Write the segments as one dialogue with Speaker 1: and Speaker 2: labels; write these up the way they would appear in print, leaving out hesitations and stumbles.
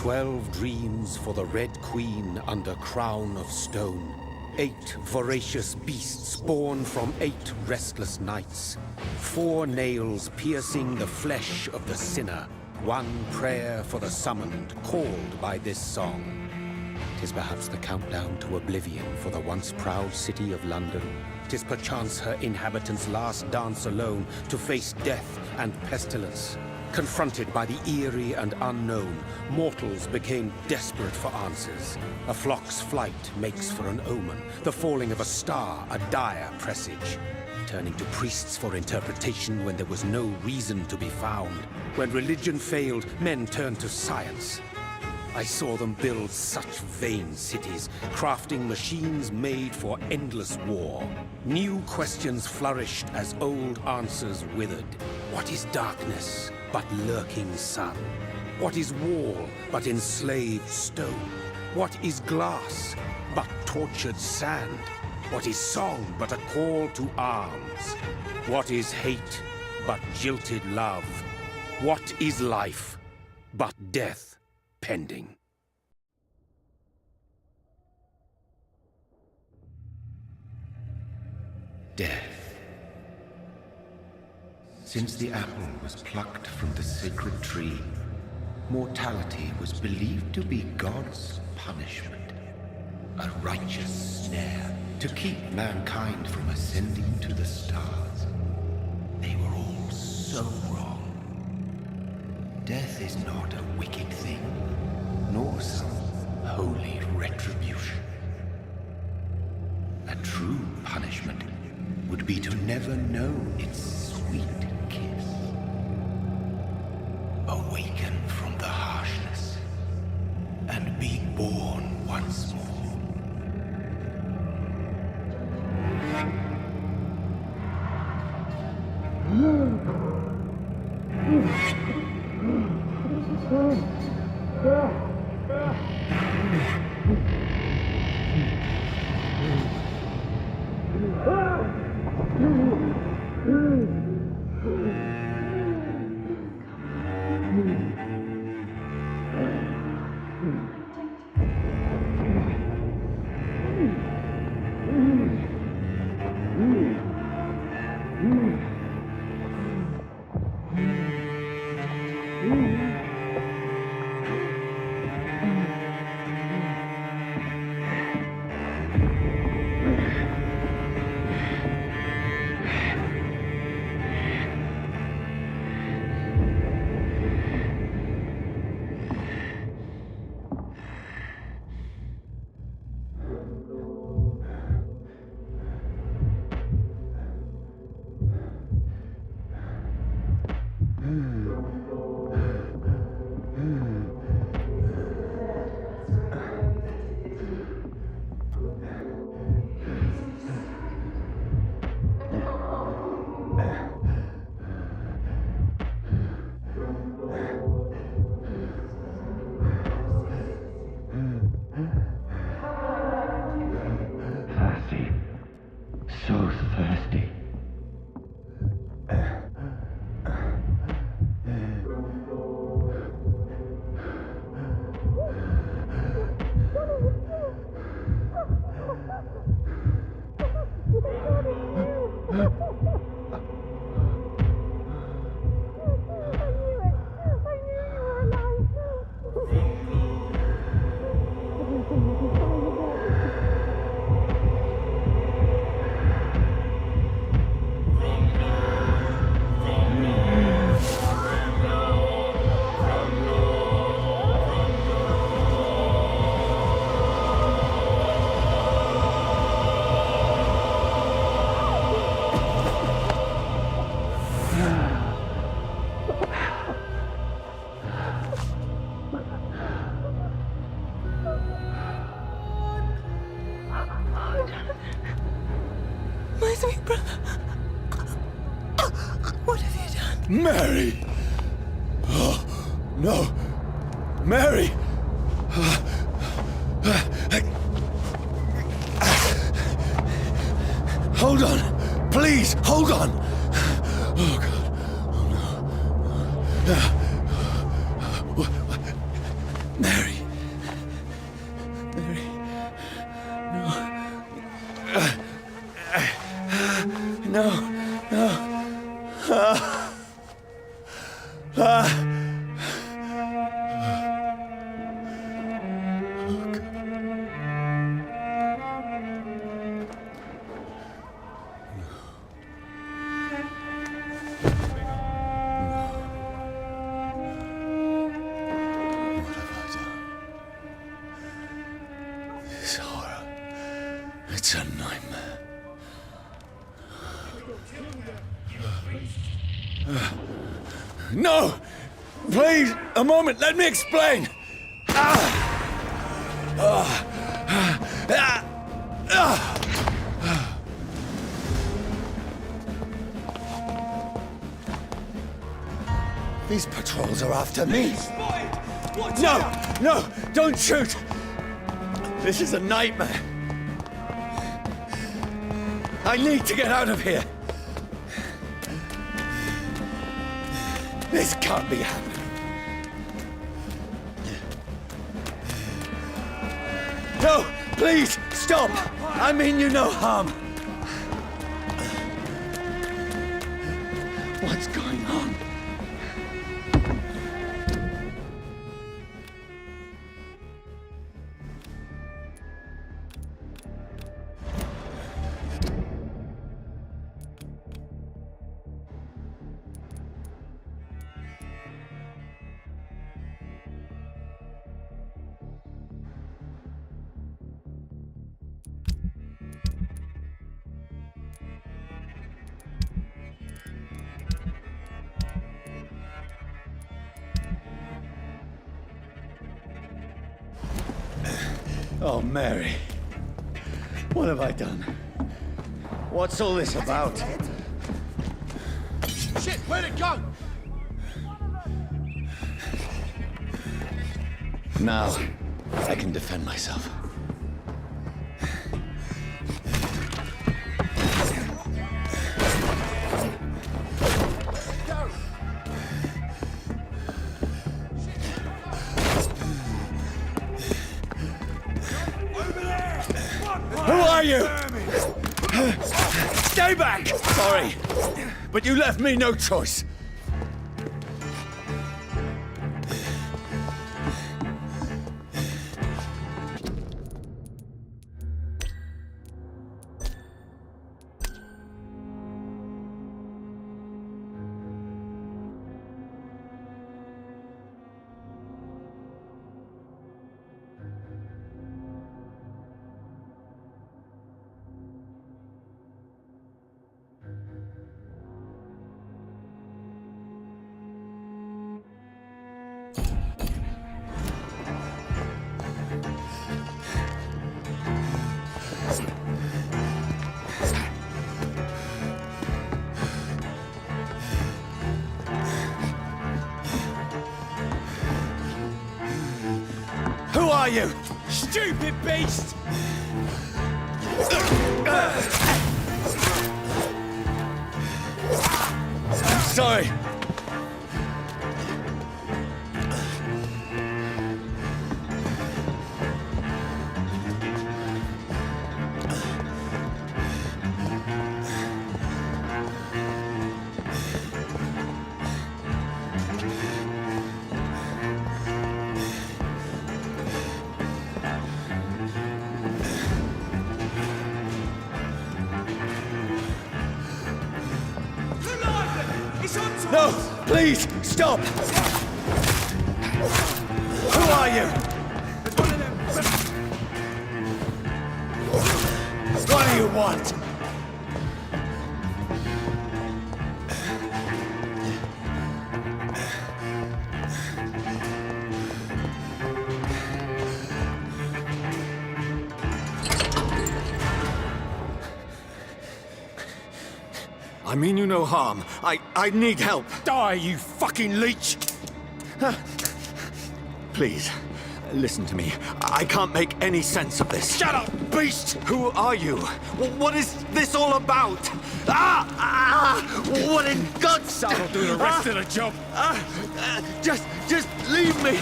Speaker 1: 12 dreams for the Red Queen under crown of stone. 8 voracious beasts born from 8 restless nights. 4 nails piercing the flesh of the sinner. 1 prayer for the summoned, called by this song. 'Tis perhaps the countdown to oblivion for the once proud city of London. 'Tis perchance her inhabitants' last dance alone to face death and pestilence. Confronted by the eerie and unknown, mortals became desperate for answers. A flock's flight makes for an omen, the falling of a star a dire presage. Turning to priests for interpretation when there was no reason to be found. When religion failed, men turned to science. I saw them build such vain cities, crafting machines made for endless war. New questions flourished as old answers withered. What is darkness but lurking sun? What is wall but enslaved stone? What is glass but tortured sand? What is song but a call to arms? What is hate but jilted love? What is life but death pending?
Speaker 2: Death. Since the apple was plucked from the sacred tree, mortality was believed to be God's punishment. A righteous snare to keep mankind from ascending to the stars. They were all so wrong. Death is not a wicked thing, nor some holy retribution. A true punishment would be to never know its sweet kiss. Awaken from the harshness and be born once more.
Speaker 3: My sweet brother. What have you done?
Speaker 4: Mary! Oh, no! Mary! Hold on! Please, hold on! Oh, God. Oh, no. Mary! This horror. It's a nightmare. No! Please, a moment, let me explain! These patrols are after me! No! No! Don't shoot! This is a nightmare! I need to get out of here! This can't be happening! No! Please! Stop! I mean you no harm! What's going on? Oh, Mary. What have I done? What's all this about?
Speaker 5: Shit, where'd it go?
Speaker 4: Now, I can defend myself. Who are you? Stay back! Sorry, but you left me no choice. Who are you? Stupid beast! I'm sorry. No! Please! Stop! Who are you? What do you want? I mean you no harm. I need help.
Speaker 1: Die, you fucking leech!
Speaker 4: Please, listen to me. I can't make any sense of this.
Speaker 1: Shut up, beast!
Speaker 4: Who are you? What is this all about? What in God's...
Speaker 1: I'll do the rest of the job.
Speaker 4: Just leave me.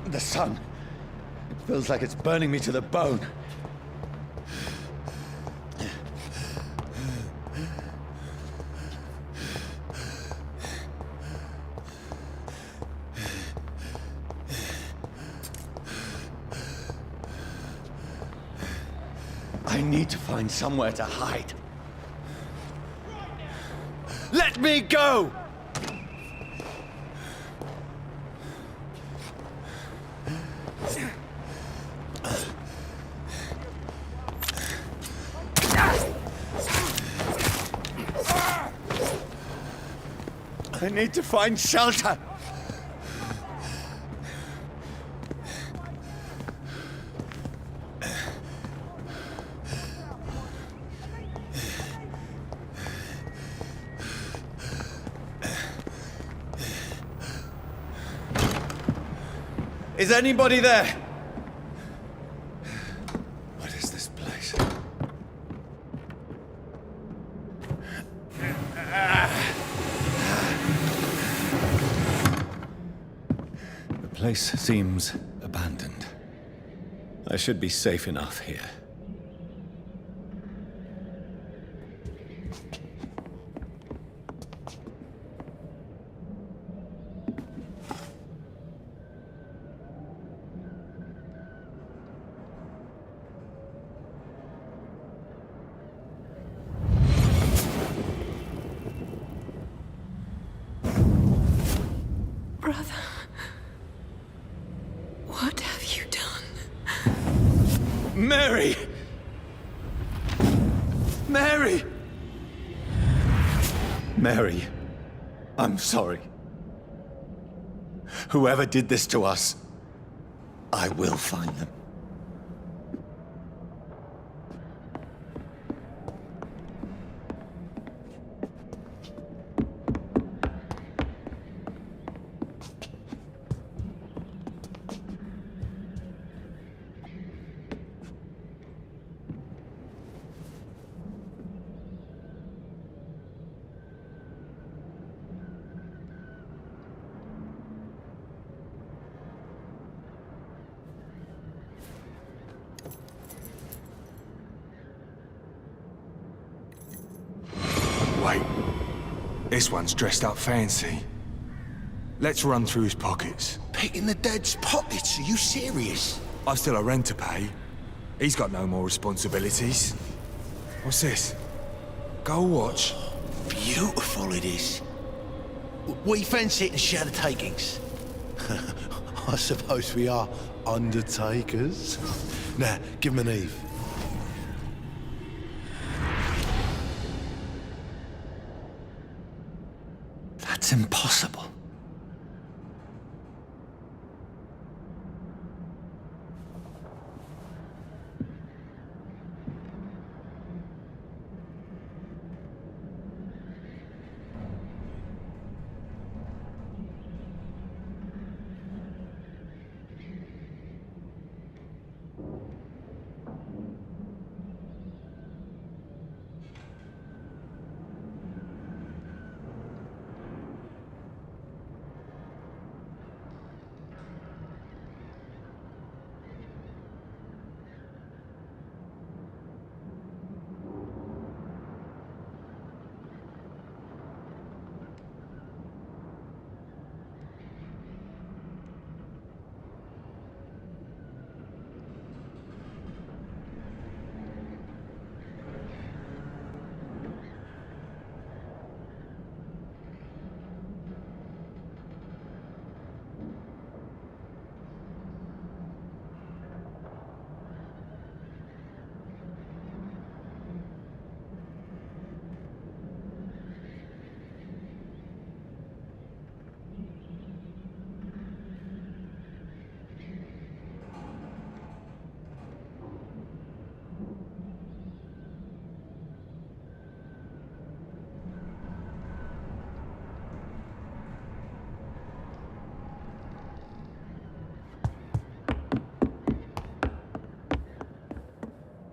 Speaker 4: The sun. It feels like it's burning me to the bone. I need to find somewhere to hide. Let me go! I need to find shelter. Is anybody there? What is this place? The place seems abandoned. I should be safe enough here.
Speaker 3: Brother, what have you done?
Speaker 4: Mary! Mary! Mary, I'm sorry. Whoever did this to us, I will find them.
Speaker 5: Wait, this one's dressed up fancy. Let's run through his pockets.
Speaker 6: Picking the dead's pockets? Are you serious?
Speaker 5: I've still a rent to pay. He's got no more responsibilities. What's this? Gold watch?
Speaker 6: Beautiful it is. We fancy it and share the takings. I suppose we are undertakers. Now, give him an Eve.
Speaker 4: That's impossible.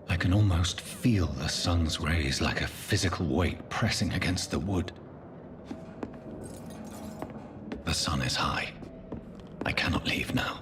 Speaker 4: I can almost feel the sun's rays like a physical weight pressing against the wood. The sun is high. I cannot leave now.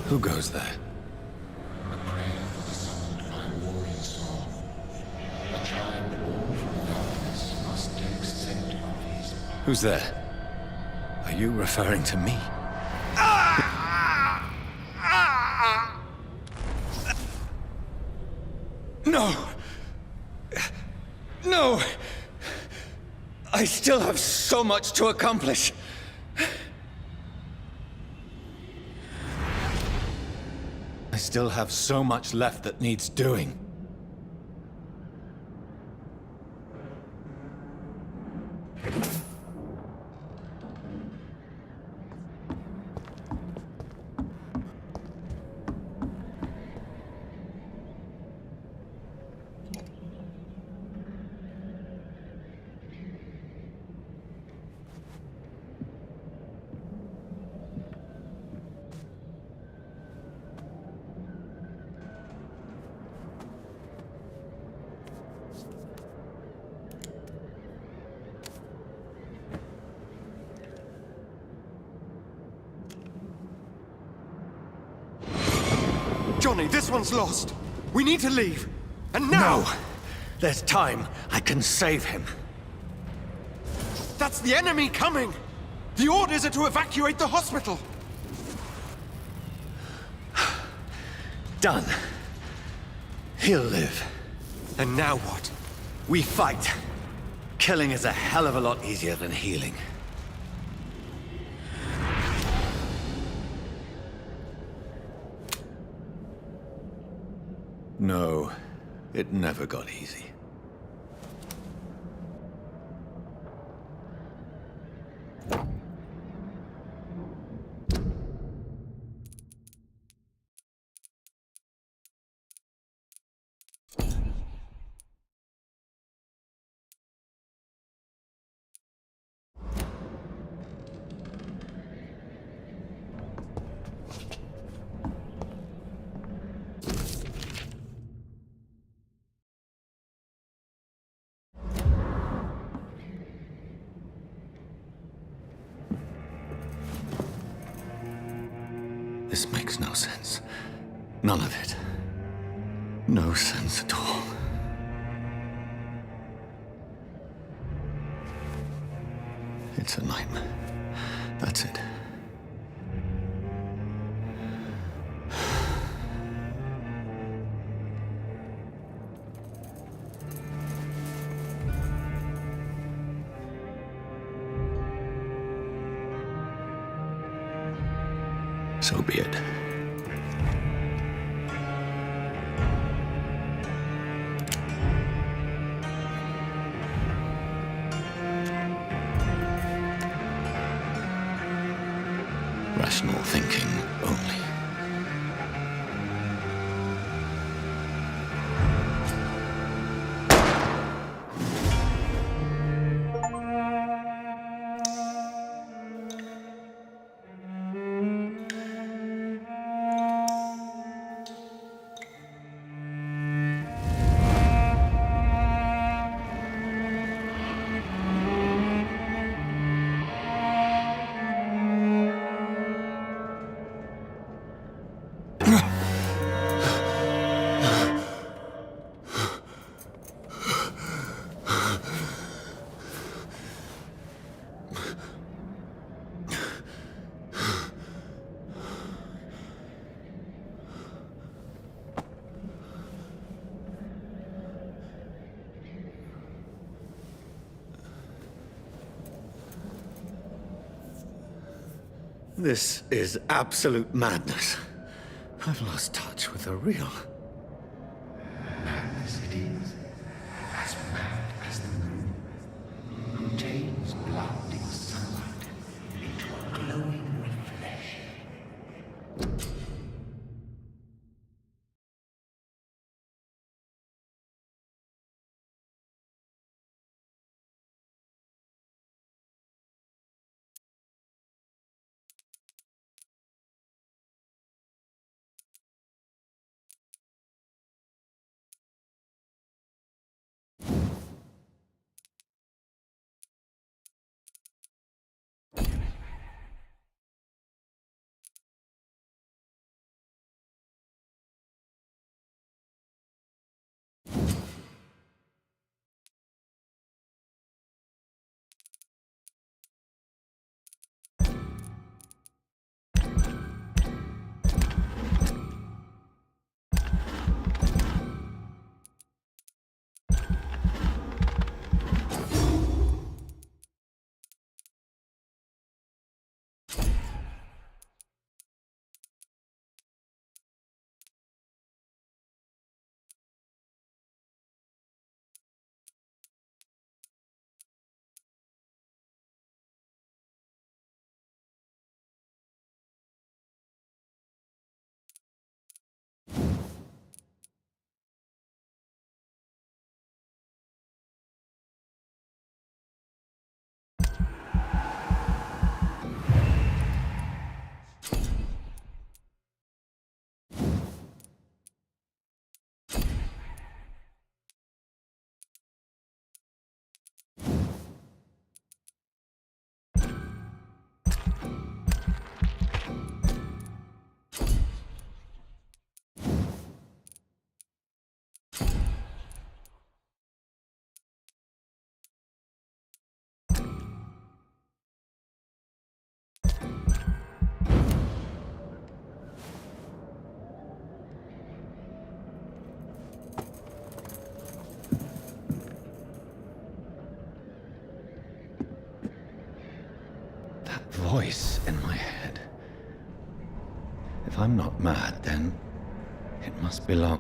Speaker 4: Who goes there?
Speaker 2: A prayer for the summoned by warring soul. A child born from darkness must take scent of his path.
Speaker 4: Who's there? Are you referring to me? No! No! I still have so much to accomplish. I still have so much left that needs doing.
Speaker 7: Johnny, this one's lost. We need to leave. And now!
Speaker 4: No! There's time. I can save him.
Speaker 7: That's the enemy coming! The orders are to evacuate the hospital!
Speaker 4: Done. He'll live.
Speaker 7: And now what?
Speaker 4: We fight. Killing is a hell of a lot easier than healing. No, it never got easy. This makes no sense. None of it. No sense at all. It's a nightmare. That's it. So be it. Rational thinking only. This is absolute madness. I've lost touch with the real.
Speaker 2: Madness it is, as mad as the moon, who tames blinding sunlight into a glowing reflection.
Speaker 4: If I'm not mad, then it must belong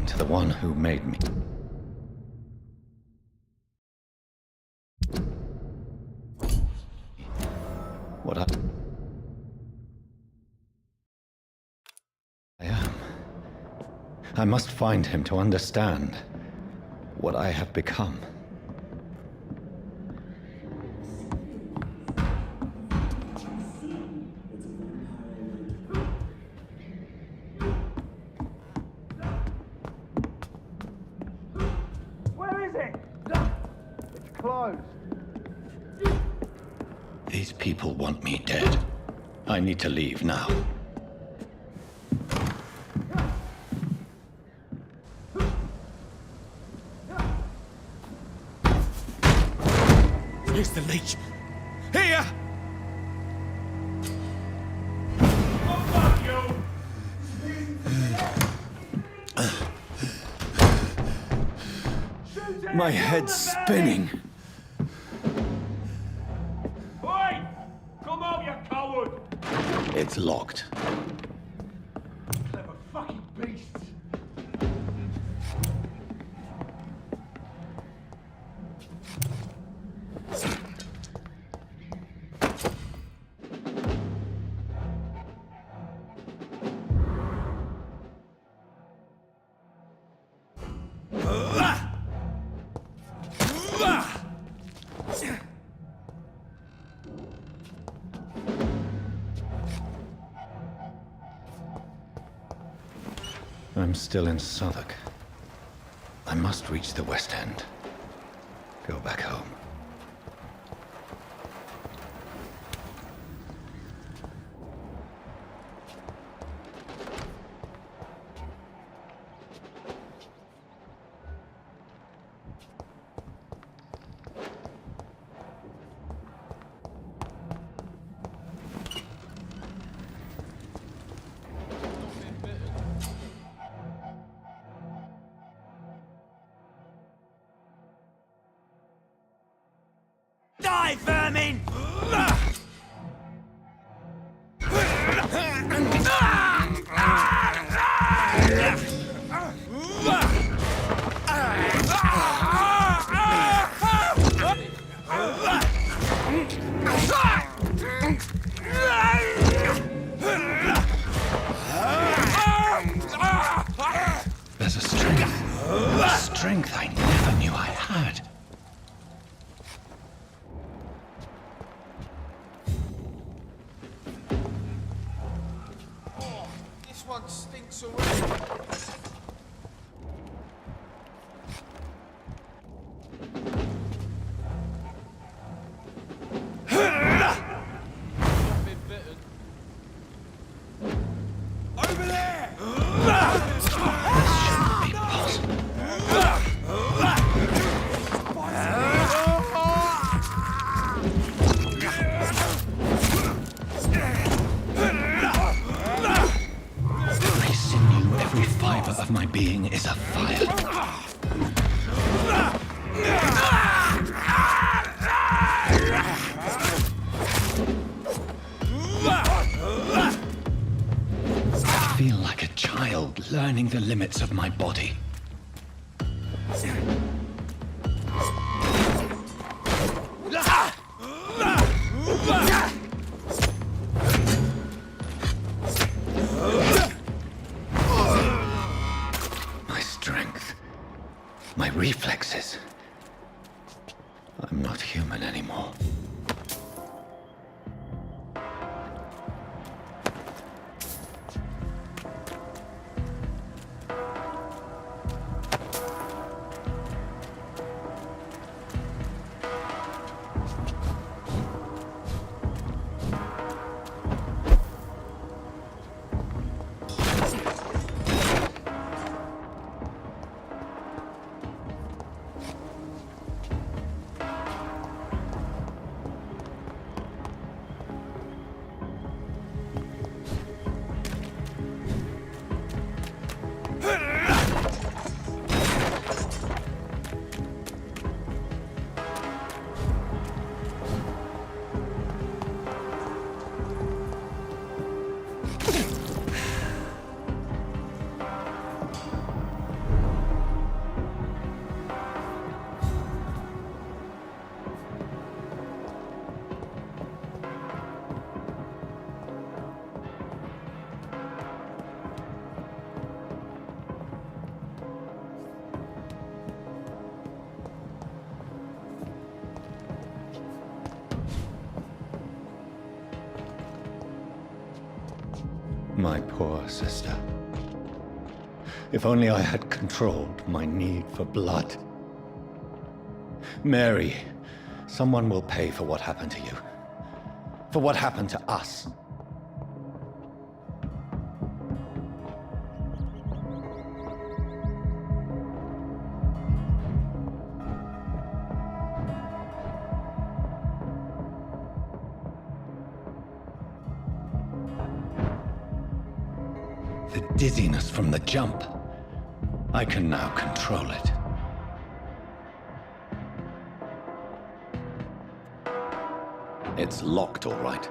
Speaker 4: to the one who made me. What I am. I must find him to understand what I have become.
Speaker 8: Where is it? It's closed.
Speaker 4: These people want me dead. I need to leave now.
Speaker 7: Here's the leech. Here!
Speaker 4: My head's spinning.
Speaker 8: Oi! Come out, you coward!
Speaker 4: It's locked.
Speaker 8: Clever fucking beasts!
Speaker 4: I'm still in Southwark. I must reach the West End. Go back home.
Speaker 8: Die, vermin!
Speaker 4: There's a strength I never knew I had.
Speaker 8: This one stinks already. Over there!
Speaker 4: This shouldn't be possible. Every sinew, every fiber of my being is afire. I feel like a child learning the limits of my body. My strength, my reflexes. I'm not human anymore. My poor sister. If only I had controlled my need for blood. Mary, someone will pay for what happened to you. For what happened to us. The dizziness from the jump. I can now control it. It's locked, all right.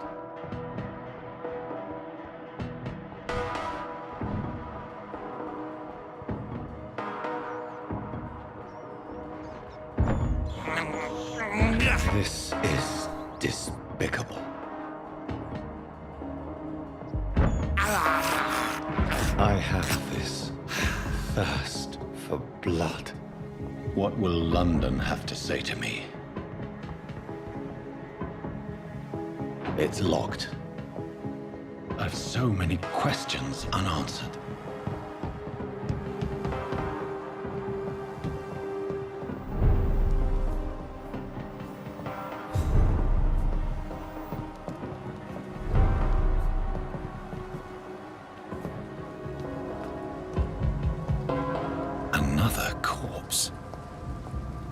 Speaker 4: This is despicable. I have this thirst for blood. What will London have to say to me? It's locked. I've so many questions unanswered. Another corpse.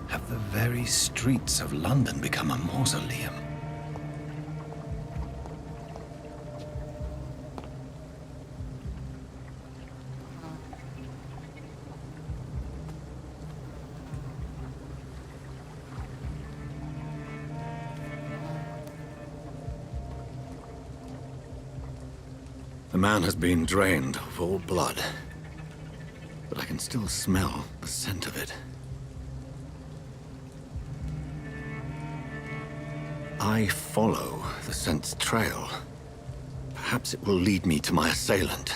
Speaker 4: Have the very streets of London become a mausoleum? The man has been drained of all blood, but I can still smell the scent of it. I follow the scent's trail. Perhaps it will lead me to my assailant.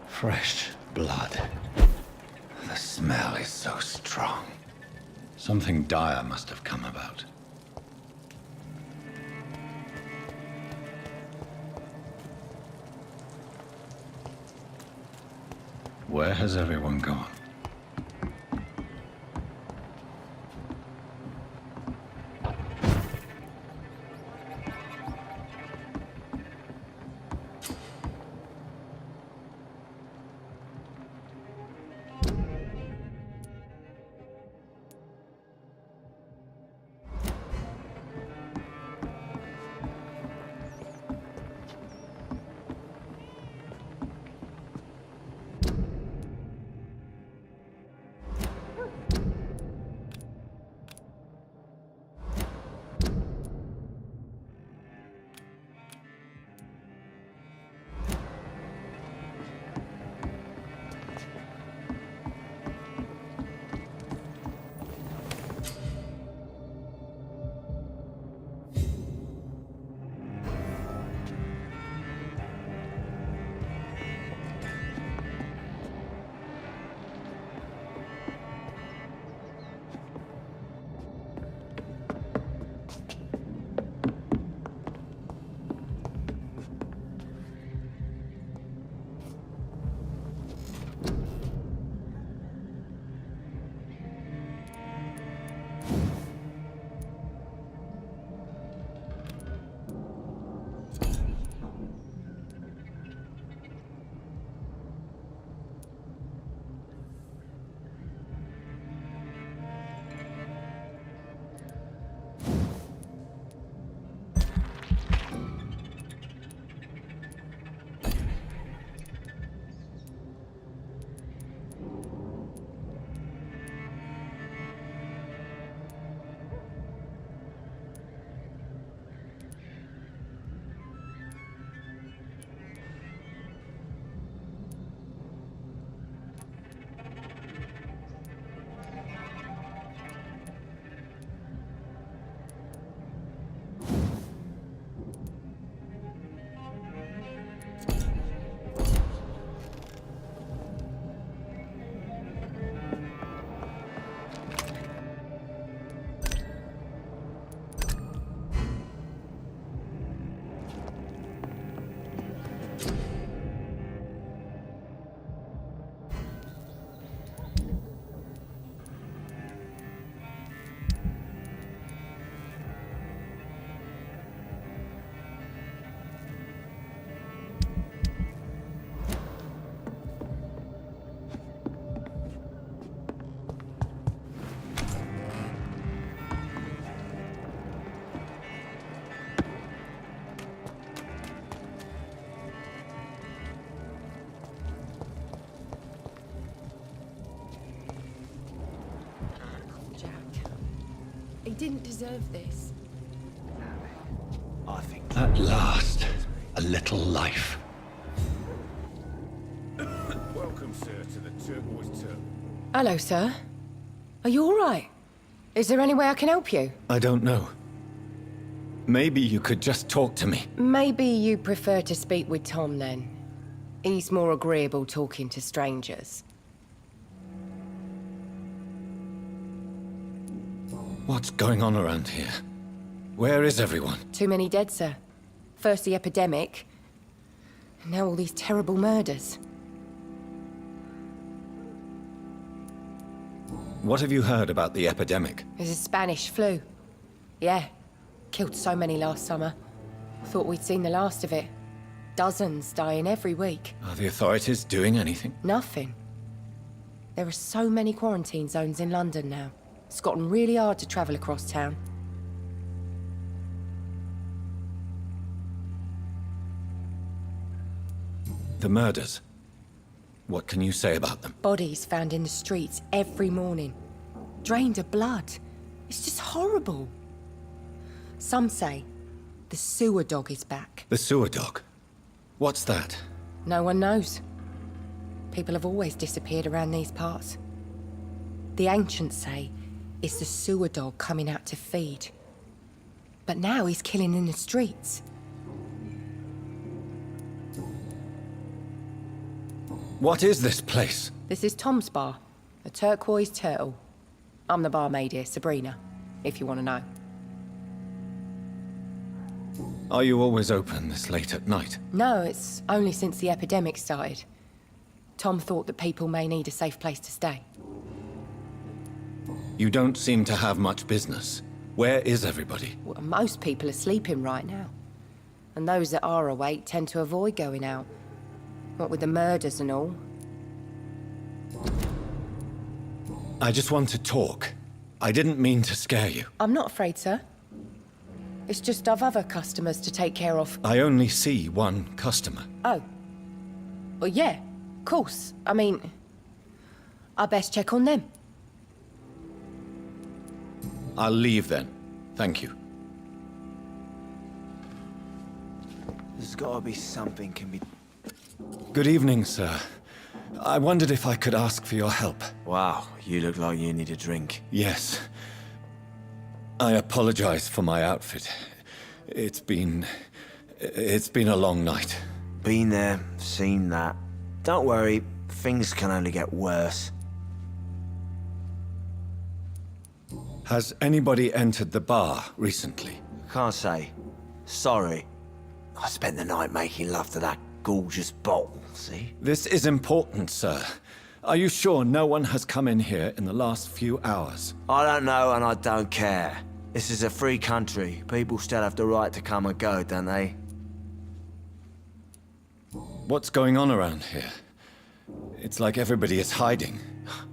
Speaker 4: Fresh blood. The smell is so strong. Something dire must have come about. Where has everyone gone?
Speaker 3: He didn't deserve this.
Speaker 6: I think.
Speaker 4: At last, a little life.
Speaker 8: Welcome, sir, to the Turquoise Turtle.
Speaker 3: Hello, sir. Are you all right? Is there any way I can help you?
Speaker 4: I don't know. Maybe you could just talk to me.
Speaker 3: Maybe you prefer to speak with Tom, then. He's more agreeable talking to strangers.
Speaker 4: What's going on around here? Where is everyone?
Speaker 3: Too many dead, sir. First the epidemic, and now all these terrible murders.
Speaker 4: What have you heard about the epidemic?
Speaker 3: There's a Spanish flu. Yeah. Killed so many last summer. Thought we'd seen the last of it. Dozens dying every week.
Speaker 4: Are the authorities doing anything?
Speaker 3: Nothing. There are so many quarantine zones in London now. It's gotten really hard to travel across town.
Speaker 4: The murders. What can you say about them?
Speaker 3: Bodies found in the streets every morning. Drained of blood. It's just horrible. Some say the sewer dog is back.
Speaker 4: The sewer dog? What's that?
Speaker 3: No one knows. People have always disappeared around these parts. The ancients say it's the sewer dog coming out to feed. But now he's killing in the streets.
Speaker 4: What is this place?
Speaker 3: This is Tom's bar, a Turquoise Turtle. I'm the barmaid here, Sabrina, if you want to know.
Speaker 4: Are you always open this late at night?
Speaker 3: No, it's only since the epidemic started. Tom thought that people may need a safe place to stay.
Speaker 4: You don't seem to have much business. Where is everybody?
Speaker 3: Well, most people are sleeping right now. And those that are awake tend to avoid going out. What with the murders and all.
Speaker 4: I just want to talk. I didn't mean to scare you.
Speaker 3: I'm not afraid, sir. It's just I've other customers to take care of.
Speaker 4: I only see one customer.
Speaker 3: Oh. Well, yeah, of course. I mean, I best check on them.
Speaker 4: I'll leave then. Thank you.
Speaker 6: There's gotta be something can be.
Speaker 4: Good evening, sir. I wondered if I could ask for your help.
Speaker 6: Wow, you look like you need a drink.
Speaker 4: Yes. I apologize for my outfit. It's been a long night.
Speaker 6: Been there, seen that. Don't worry, things can only get worse.
Speaker 4: Has anybody entered the bar recently?
Speaker 6: Can't say. Sorry. I spent the night making love to that gorgeous bottle, see?
Speaker 4: This is important, sir. Are you sure no one has come in here in the last few hours?
Speaker 6: I don't know and I don't care. This is a free country. People still have the right to come and go, don't they?
Speaker 4: What's going on around here? It's like everybody is hiding.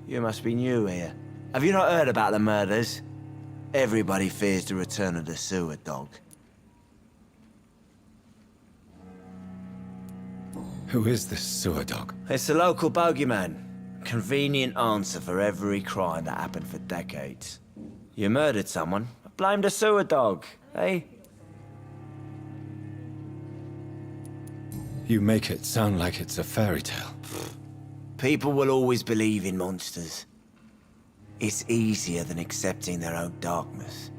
Speaker 6: You must be new here. Have you not heard about the murders? Everybody fears the return of the sewer dog.
Speaker 4: Who is this sewer dog?
Speaker 6: It's the local bogeyman. Convenient answer for every crime that happened for decades. You murdered someone, blame the sewer dog, eh?
Speaker 4: You make it sound like it's a fairy tale.
Speaker 6: People will always believe in monsters. It's easier than accepting their own darkness.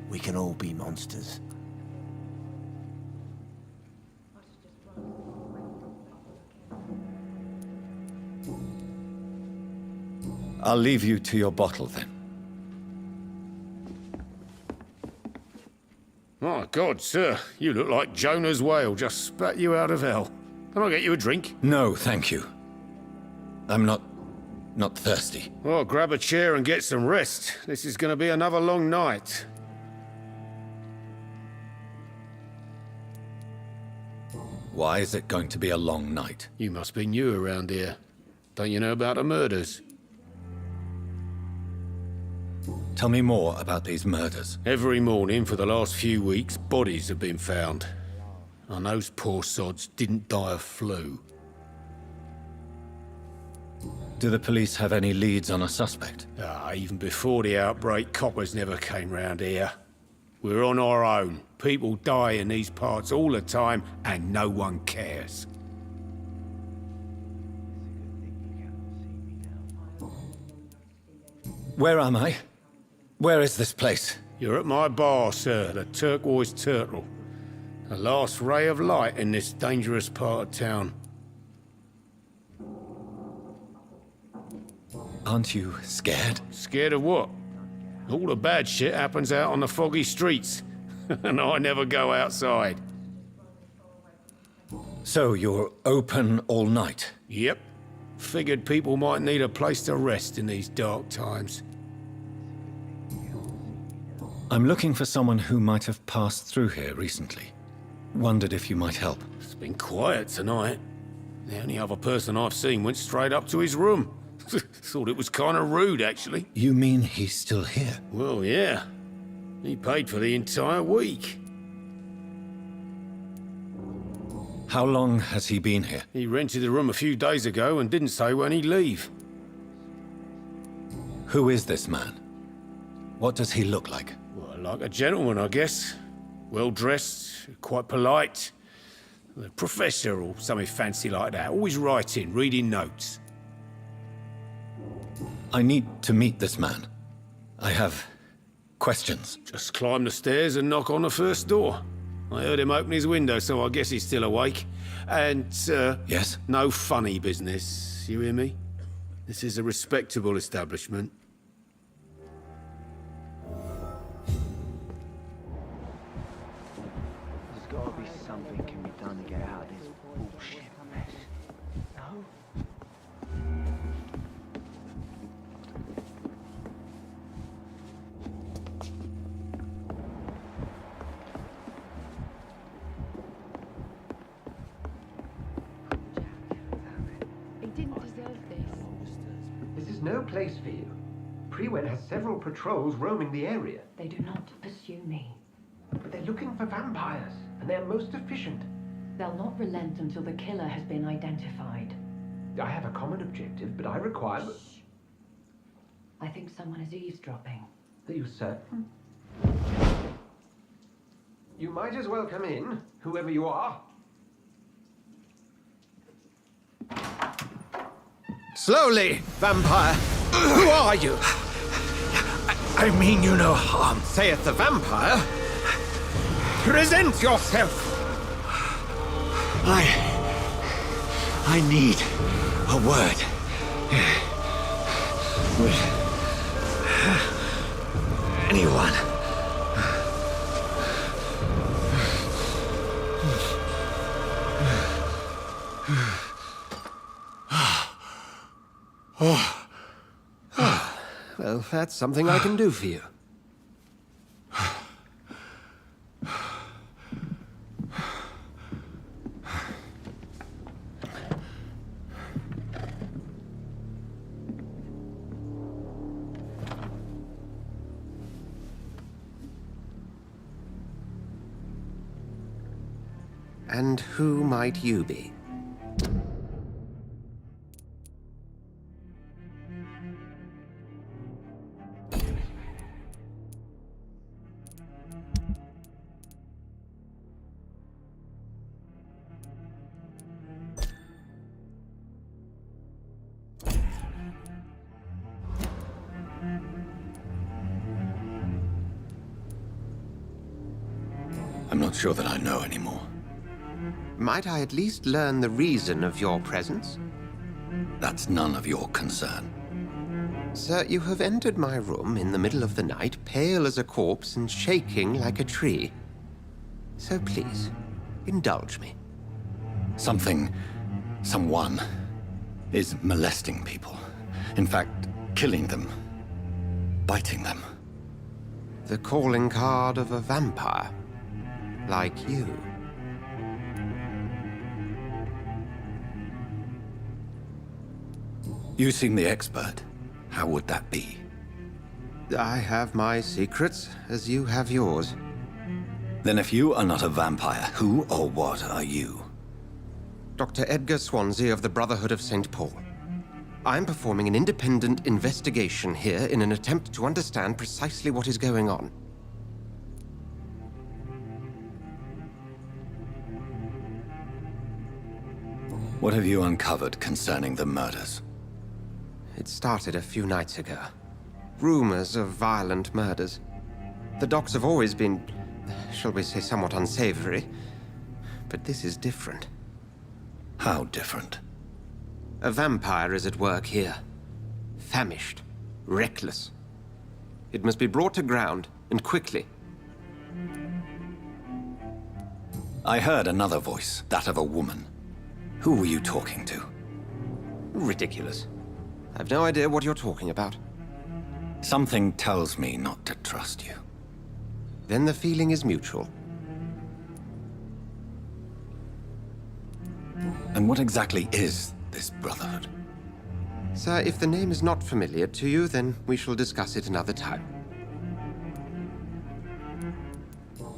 Speaker 6: We can all be monsters.
Speaker 4: I'll leave you to your bottle then.
Speaker 8: My God, sir, you look like Jonah's whale just spat you out of hell. Can I get you a drink?
Speaker 4: No, thank you. I'm not thirsty.
Speaker 8: Well, grab a chair and get some rest. This is going to be another long night.
Speaker 4: Why is it going to be a long night?
Speaker 8: You must be new around here. Don't you know about the murders?
Speaker 4: Tell me more about these murders.
Speaker 8: Every morning for the last few weeks, bodies have been found. And those poor sods didn't die of flu.
Speaker 4: Do the police have any leads on a suspect?
Speaker 8: Even before the outbreak, coppers never came round here. We're on our own. People die in these parts all the time, and no one cares.
Speaker 4: Where am I? Where is this place?
Speaker 8: You're at my bar, sir, the Turquoise Turtle. The last ray of light in this dangerous part of town.
Speaker 4: Aren't you scared?
Speaker 8: Scared of what? All the bad shit happens out on the foggy streets, and I never go outside.
Speaker 4: So you're open all night?
Speaker 8: Yep. Figured people might need a place to rest in these dark times.
Speaker 4: I'm looking for someone who might have passed through here recently. Wondered if you might help.
Speaker 8: It's been quiet tonight. The only other person I've seen went straight up to his room. Thought it was kind of rude, actually.
Speaker 4: You mean he's still here?
Speaker 8: Well, yeah. He paid for the entire week.
Speaker 4: How long has he been here?
Speaker 8: He rented the room a few days ago and didn't say when he'd leave.
Speaker 4: Who is this man? What does he look like?
Speaker 8: Well, like a gentleman, I guess. Well-dressed, quite polite. A professor or something fancy like that. Always writing, reading notes.
Speaker 4: I need to meet this man. I have questions.
Speaker 8: Just climb the stairs and knock on the first door. I heard him open his window, so I guess he's still awake. And,
Speaker 4: Yes?
Speaker 8: no funny business, you hear me? This is a respectable establishment.
Speaker 9: There's gotta be something can be done to get out of this bullshit mess. No?
Speaker 10: He didn't deserve this.
Speaker 11: This is no place for you. Prewen has several patrols roaming the area.
Speaker 10: They do not pursue me.
Speaker 11: But they're looking for vampires, and they're most efficient.
Speaker 10: They'll not relent until the killer has been identified.
Speaker 11: I have a common objective, but I require...
Speaker 10: I think someone is eavesdropping.
Speaker 11: Are you certain? You might as well come in, whoever you are.
Speaker 7: Slowly, vampire! Who are you?
Speaker 6: I mean you no harm.
Speaker 7: Saith the vampire. Present yourself!
Speaker 6: I need a word. With anyone.
Speaker 7: Well, that's something I can do for you. And who might you be?
Speaker 4: I'm not sure that I know anymore.
Speaker 7: Might I at least learn the reason of your presence?
Speaker 4: That's none of your concern.
Speaker 7: Sir, you have entered my room in the middle of the night, pale as a corpse and shaking like a tree. So please, indulge me.
Speaker 4: Someone is molesting people. In fact, killing them. Biting them.
Speaker 7: The calling card of a vampire. Like you.
Speaker 4: You seem the expert. How would that be?
Speaker 7: I have my secrets, as you have yours.
Speaker 4: Then if you are not a vampire, who or what are you?
Speaker 7: Dr. Edgar Swansea of the Brotherhood of St. Paul. I'm performing an independent investigation here in an attempt to understand precisely what is going on.
Speaker 4: What have you uncovered concerning the murders?
Speaker 7: It started a few nights ago. Rumors of violent murders. The docks have always been, shall we say, somewhat unsavory. But this is different.
Speaker 4: How different?
Speaker 7: A vampire is at work here. Famished. Reckless. It must be brought to ground, and quickly.
Speaker 4: I heard another voice, that of a woman. Who were you talking to?
Speaker 7: Ridiculous. I've no idea what you're talking about.
Speaker 4: Something tells me not to trust you.
Speaker 7: Then the feeling is mutual.
Speaker 4: And what exactly is this Brotherhood?
Speaker 7: Sir, if the name is not familiar to you, then we shall discuss it another time.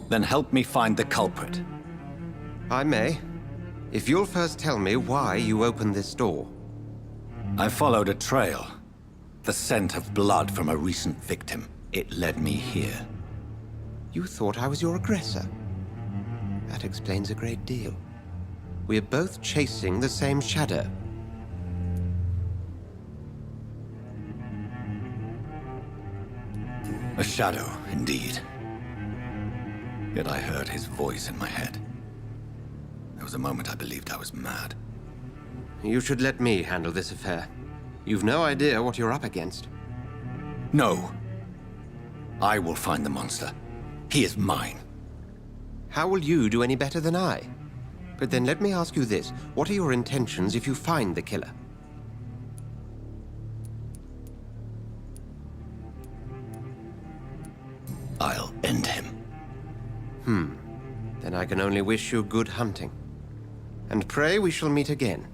Speaker 4: Then help me find the culprit.
Speaker 7: I may. If you'll first tell me why you opened this door.
Speaker 4: I followed a trail. The scent of blood from a recent victim. It led me here.
Speaker 7: You thought I was your aggressor. That explains a great deal. We're both chasing the same shadow.
Speaker 4: A shadow, indeed. Yet I heard his voice in my head. There was a moment I believed I was mad.
Speaker 7: You should let me handle this affair. You've no idea what you're up against.
Speaker 4: No. I will find the monster. He is mine.
Speaker 7: How will you do any better than I? But then let me ask you this. What are your intentions if you find the killer?
Speaker 4: I'll end him.
Speaker 7: Then I can only wish you good hunting. And pray we shall meet again.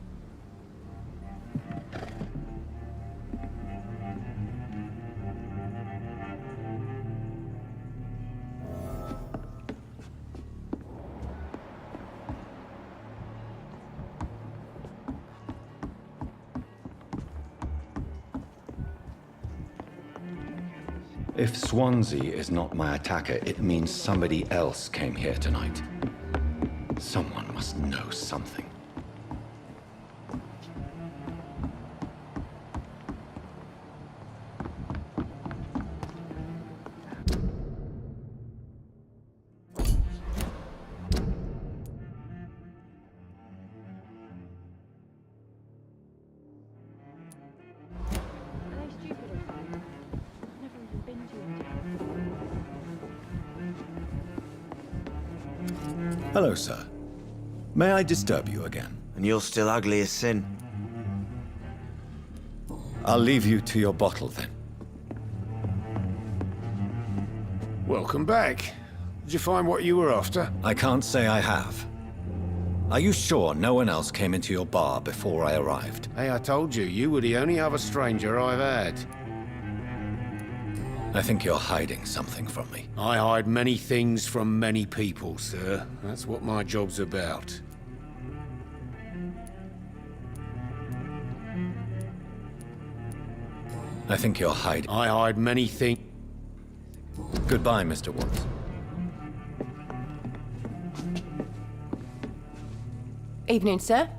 Speaker 4: If Swansea is not my attacker, it means somebody else came here tonight. Someone must know something. Hello, sir. May I disturb you again?
Speaker 5: And you're still ugly as sin.
Speaker 4: I'll leave you to your bottle, then.
Speaker 8: Welcome back. Did you find what you were after?
Speaker 4: I can't say I have. Are you sure no one else came into your bar before I arrived?
Speaker 8: Hey, I told you, you were the only other stranger I've had.
Speaker 4: I think you're hiding something from me.
Speaker 8: I hide many things from many people, sir. That's what my job's about.
Speaker 4: I think you're hiding.
Speaker 8: I hide many things.
Speaker 4: Goodbye, Mr. Watts.
Speaker 3: Evening, sir.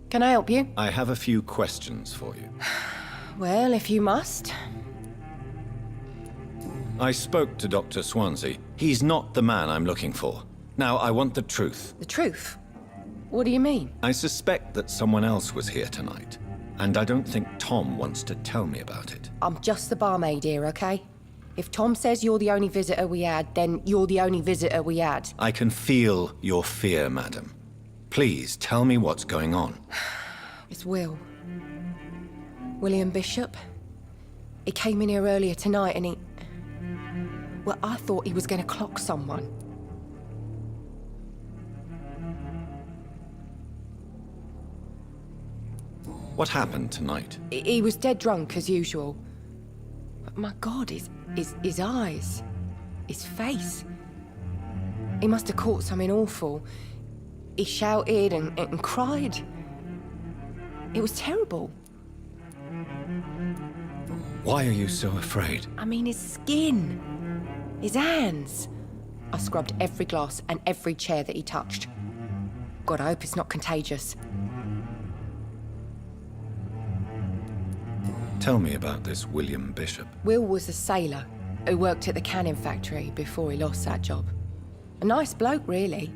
Speaker 3: Can I help you?
Speaker 4: I have a few questions for you.
Speaker 3: Well, if you must.
Speaker 4: I spoke to Dr. Swansea. He's not the man I'm looking for. Now, I want the truth.
Speaker 3: The truth? What do you mean?
Speaker 4: I suspect that someone else was here tonight. And I don't think Tom wants to tell me about it.
Speaker 3: I'm just the barmaid here, okay? If Tom says you're the only visitor we had, then you're the only visitor we had.
Speaker 4: I can feel your fear, madam. Please, tell me what's going on.
Speaker 3: It's Will. William Bishop. He came in here earlier tonight and he... Well, I thought he was going to clock someone.
Speaker 4: What happened tonight?
Speaker 3: He was dead drunk, as usual. But my God, his eyes. His face. He must have caught something awful. He shouted and cried. It was terrible.
Speaker 4: Why are you so afraid?
Speaker 3: I mean, his skin. His hands. I scrubbed every glass and every chair that he touched. God, I hope it's not contagious.
Speaker 4: Tell me about this William Bishop.
Speaker 3: Will was a sailor who worked at the canning factory before he lost that job. A nice bloke, really.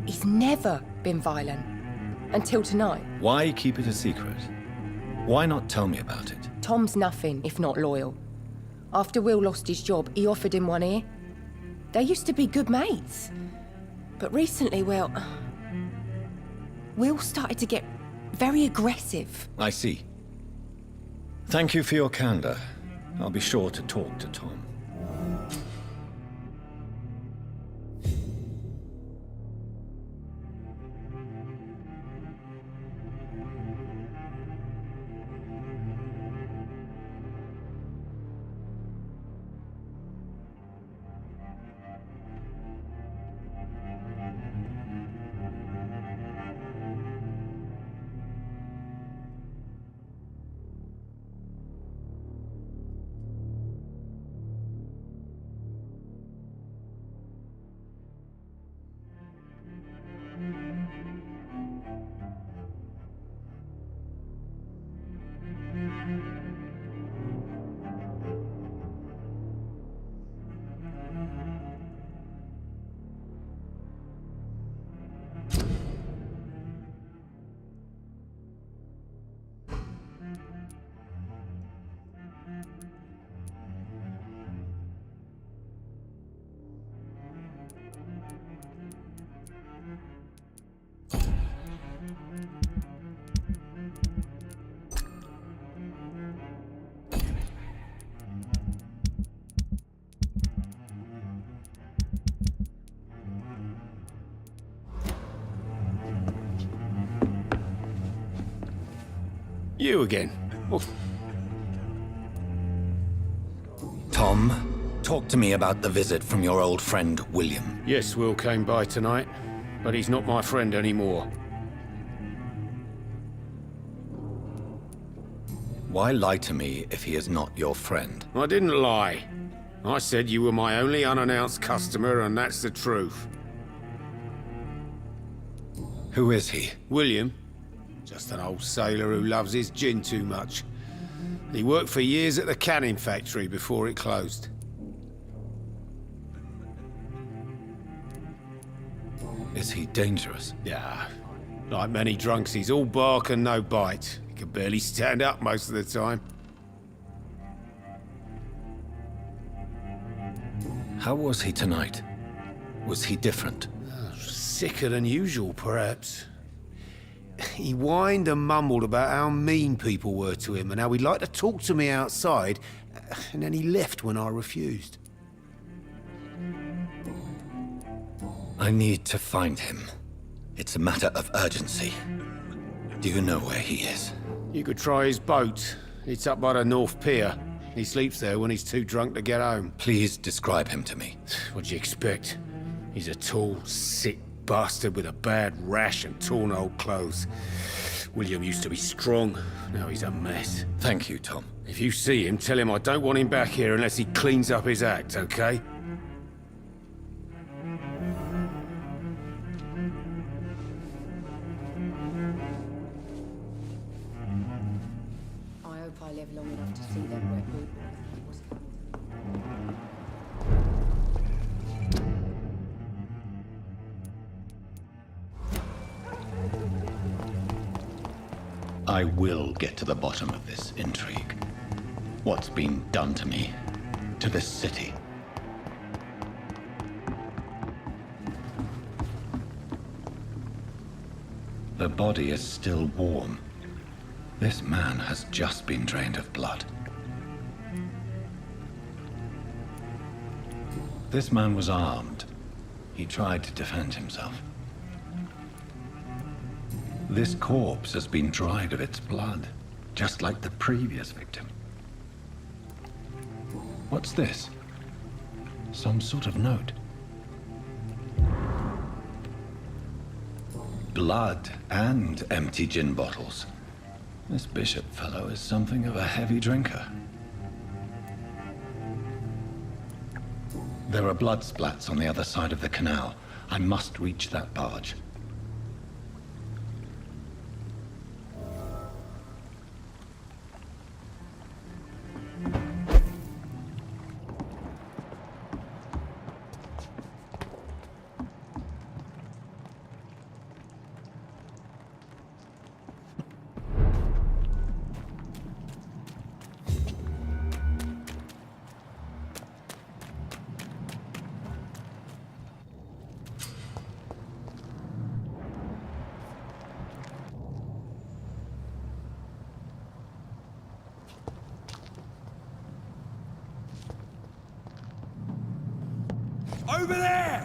Speaker 3: He's never been violent. Until tonight.
Speaker 4: Why keep it a secret? Why not tell me about it?
Speaker 3: Tom's nothing if not loyal. After Will lost his job, he offered him one ear. They used to be good mates. But recently, well, Will started to get very aggressive.
Speaker 4: I see. Thank you for your candor. I'll be sure to talk to Tom.
Speaker 8: You again. Oh.
Speaker 4: Tom, talk to me about the visit from your old friend, William.
Speaker 8: Yes, Will came by tonight, but he's not my friend anymore.
Speaker 4: Why lie to me if he is not your friend?
Speaker 8: I didn't lie. I said you were my only unannounced customer, and that's the truth.
Speaker 4: Who is he?
Speaker 8: William. Just an old sailor who loves his gin too much. He worked for years at the canning factory before it closed.
Speaker 4: Is he dangerous?
Speaker 8: Yeah. Like many drunks, he's all bark and no bite. He can barely stand up most of the time.
Speaker 4: How was he tonight? Was he different?
Speaker 8: Sicker than usual, perhaps. He whined and mumbled about how mean people were to him and how he'd like to talk to me outside, and then he left when I refused.
Speaker 4: I need to find him. It's a matter of urgency. Do you know where he is?
Speaker 8: You could try his boat. It's up by the North Pier. He sleeps there when he's too drunk to get home.
Speaker 4: Please describe him to me.
Speaker 8: What'd you expect? He's a tall, sick bastard with a bad rash and torn old clothes. William used to be strong. Now he's a mess.
Speaker 4: Thank you, Tom.
Speaker 8: If you see him, tell him I don't want him back here unless he cleans up his act, okay?
Speaker 3: I hope I live long enough to see them wet boot.
Speaker 4: I will get to the bottom of this intrigue. What's been done to me, to this city. The body is still warm. This man has just been drained of blood. This man was armed. He tried to defend himself. This corpse has been dried of its blood, just like the previous victim. What's this? Some sort of note. Blood and empty gin bottles. This Bishop fellow is something of a heavy drinker. There are blood splats on the other side of the canal. I must reach that barge.
Speaker 5: Over there!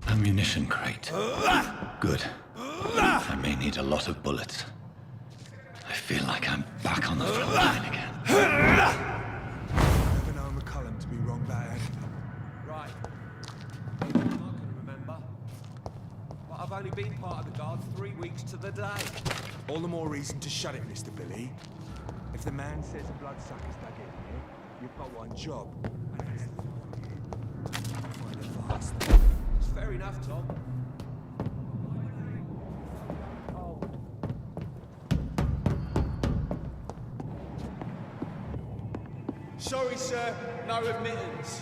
Speaker 4: Ammunition crate. Good. I may need a lot of bullets. I feel like I'm back on the front line again.
Speaker 5: Never known McCullum to be wrong about anything.
Speaker 12: Right. I'm not going to remember. But I've only been part of the guard 3 weeks to the day.
Speaker 5: All the more reason to shut it, Mr. Billy. If the man says a bloodsucker's dug in here, you've got one job. And that's to find it fast.
Speaker 12: It's fair enough, Tom.
Speaker 13: Sorry, sir. No admittance.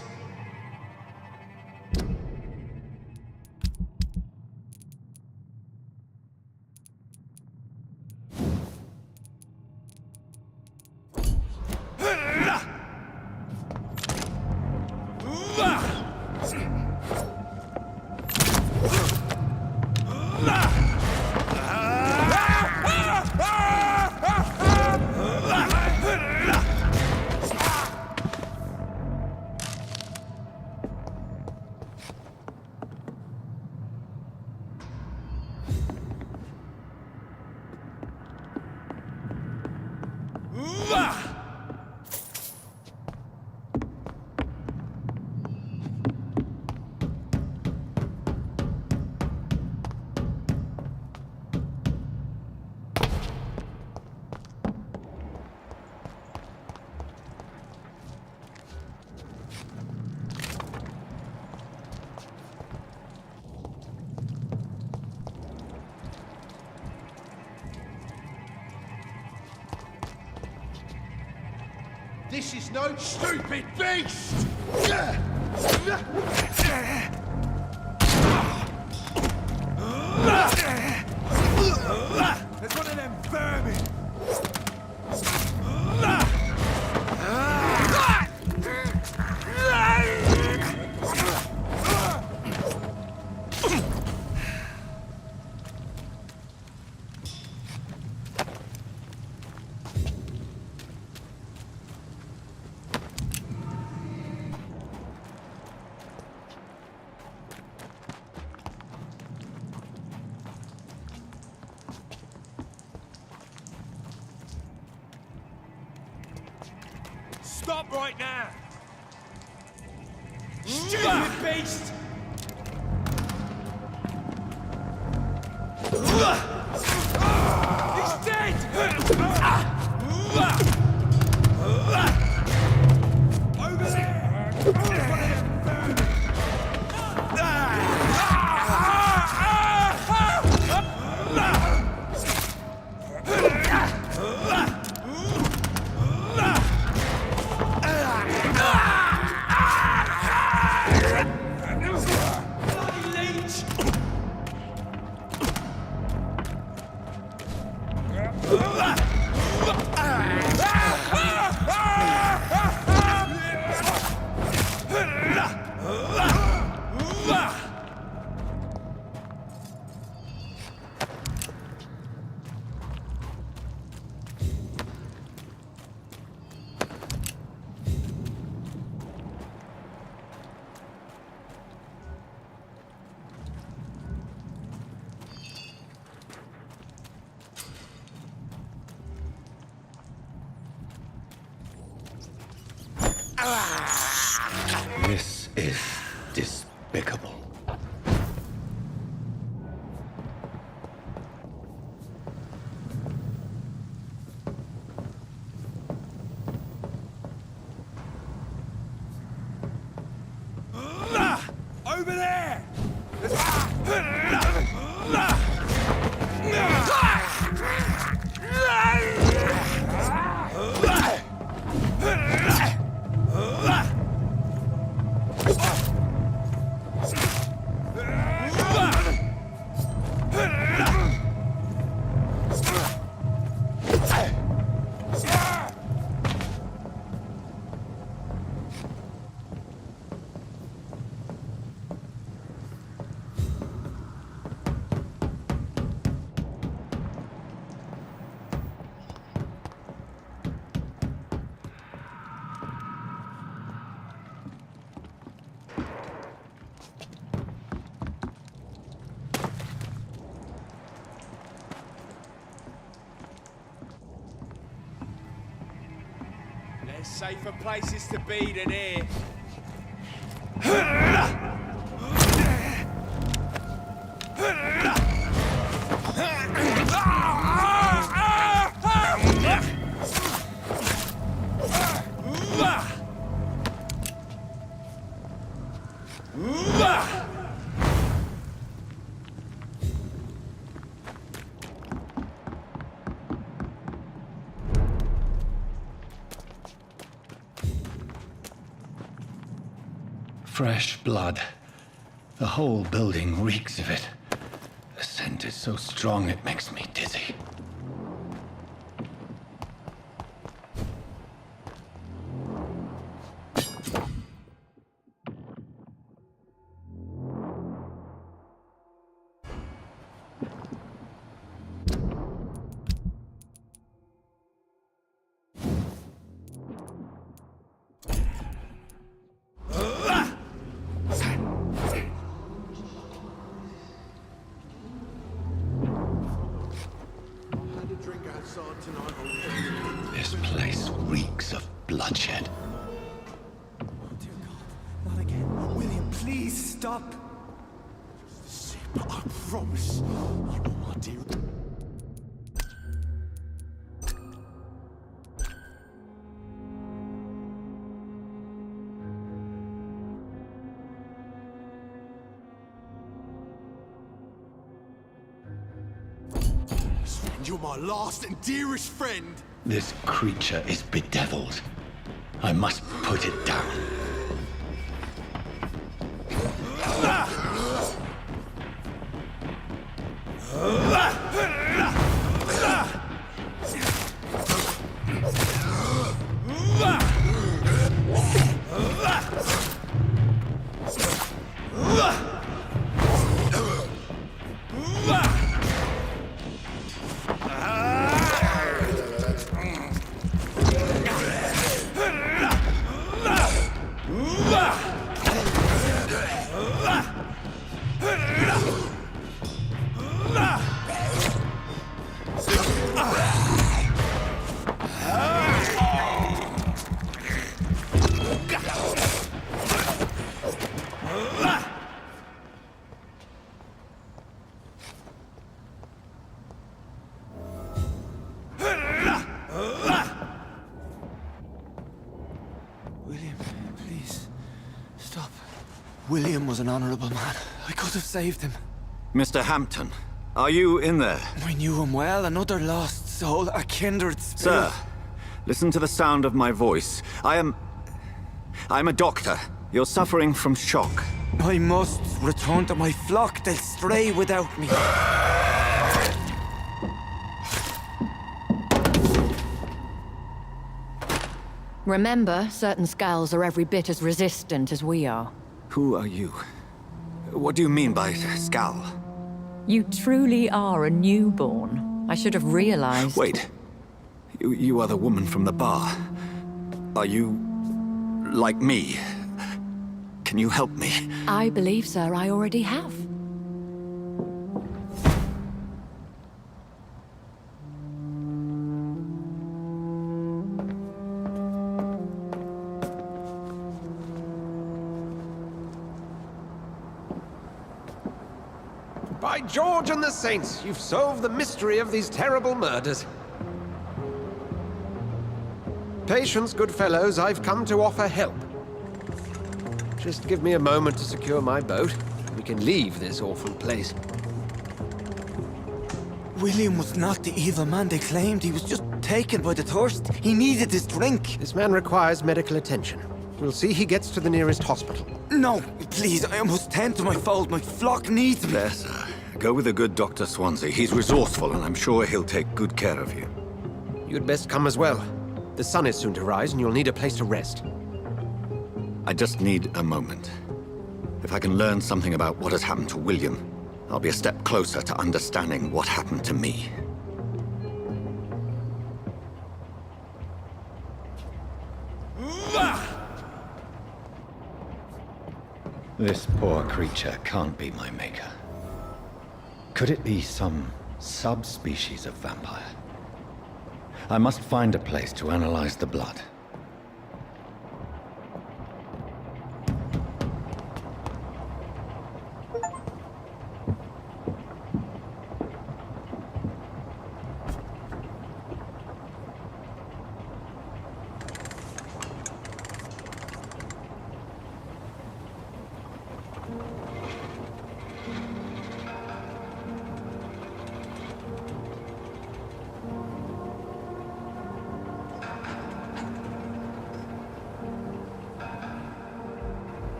Speaker 13: This is no stupid beast!
Speaker 5: There's one of them vermin! Stop right now! Stupid beast! He's dead! Over there! Ah!
Speaker 13: There's safer places to be than here.
Speaker 4: Fresh blood. The whole building reeks of it. The scent is so strong it makes me dizzy. This place reeks of bloodshed.
Speaker 5: Oh, dear God. Not again. William, please stop. Just a sip, I promise. You are my dear. You're my last and dearest friend.
Speaker 4: This creature is bedeviled. I must put it down.
Speaker 5: William, please, stop. William was an honorable man. I could have saved him.
Speaker 4: Mr. Hampton, are you in there?
Speaker 5: I knew him well, another lost soul, a kindred spirit.
Speaker 4: Sir, listen to the sound of my voice. I'm a doctor. You're suffering from shock.
Speaker 5: I must return to my flock. They'll stray without me.
Speaker 14: Remember, certain skulls are every bit as resistant as we are.
Speaker 4: Who are you? What do you mean by skull?
Speaker 14: You truly are a newborn. I should have realized.
Speaker 4: Wait. You are the woman from the bar. Are you like me? Can you help me?
Speaker 14: I believe, sir, I already have.
Speaker 7: By George and the Saints, you've solved the mystery of these terrible murders. Patience, good fellows, I've come to offer help. Just give me a moment to secure my boat. we can leave this awful place.
Speaker 15: William was not the evil man they claimed. He was just taken by the thirst. He needed this drink.
Speaker 7: This man requires medical attention. We'll see he gets to the nearest hospital.
Speaker 15: No, please, I must tend to my fold. My flock needs me.
Speaker 4: There, sir. Go with the good Dr. Swansea. He's resourceful, and I'm sure he'll take good care of you.
Speaker 7: You'd best come as well. The sun is soon to rise, and you'll need a place to rest.
Speaker 4: I just need a moment. If I can learn something about what has happened to William, I'll be a step closer to understanding what happened to me. This poor creature can't be my maker. Could it be some subspecies of vampire? I must find a place to analyze the blood.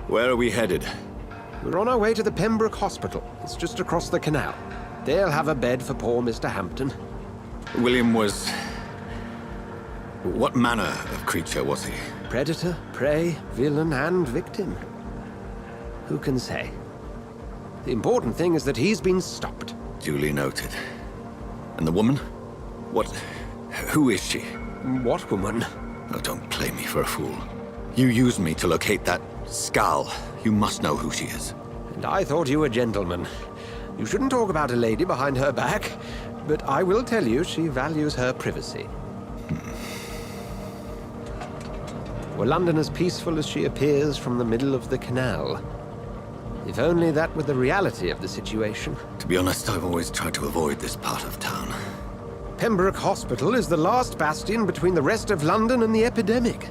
Speaker 4: Where are we headed?
Speaker 7: We're on our way to the Pembroke Hospital. It's just across the canal. They'll have a bed for poor Mr. Hampton.
Speaker 4: William was... What manner of creature was he?
Speaker 7: Predator, prey, villain, and victim. Who can say? The important thing is that he's been stopped.
Speaker 4: Duly noted. And the woman? What... who is she?
Speaker 7: What woman?
Speaker 4: Oh, don't play me for a fool. You used me to locate that skull. You must know who she is.
Speaker 7: And I thought you a gentleman. You shouldn't talk about a lady behind her back, but I will tell you she values her privacy. Were London as peaceful as she appears from the middle of the canal? If only that were the reality of the situation.
Speaker 4: To be honest, I've always tried to avoid this part of town.
Speaker 7: Pembroke Hospital is the last bastion between the rest of London and the epidemic.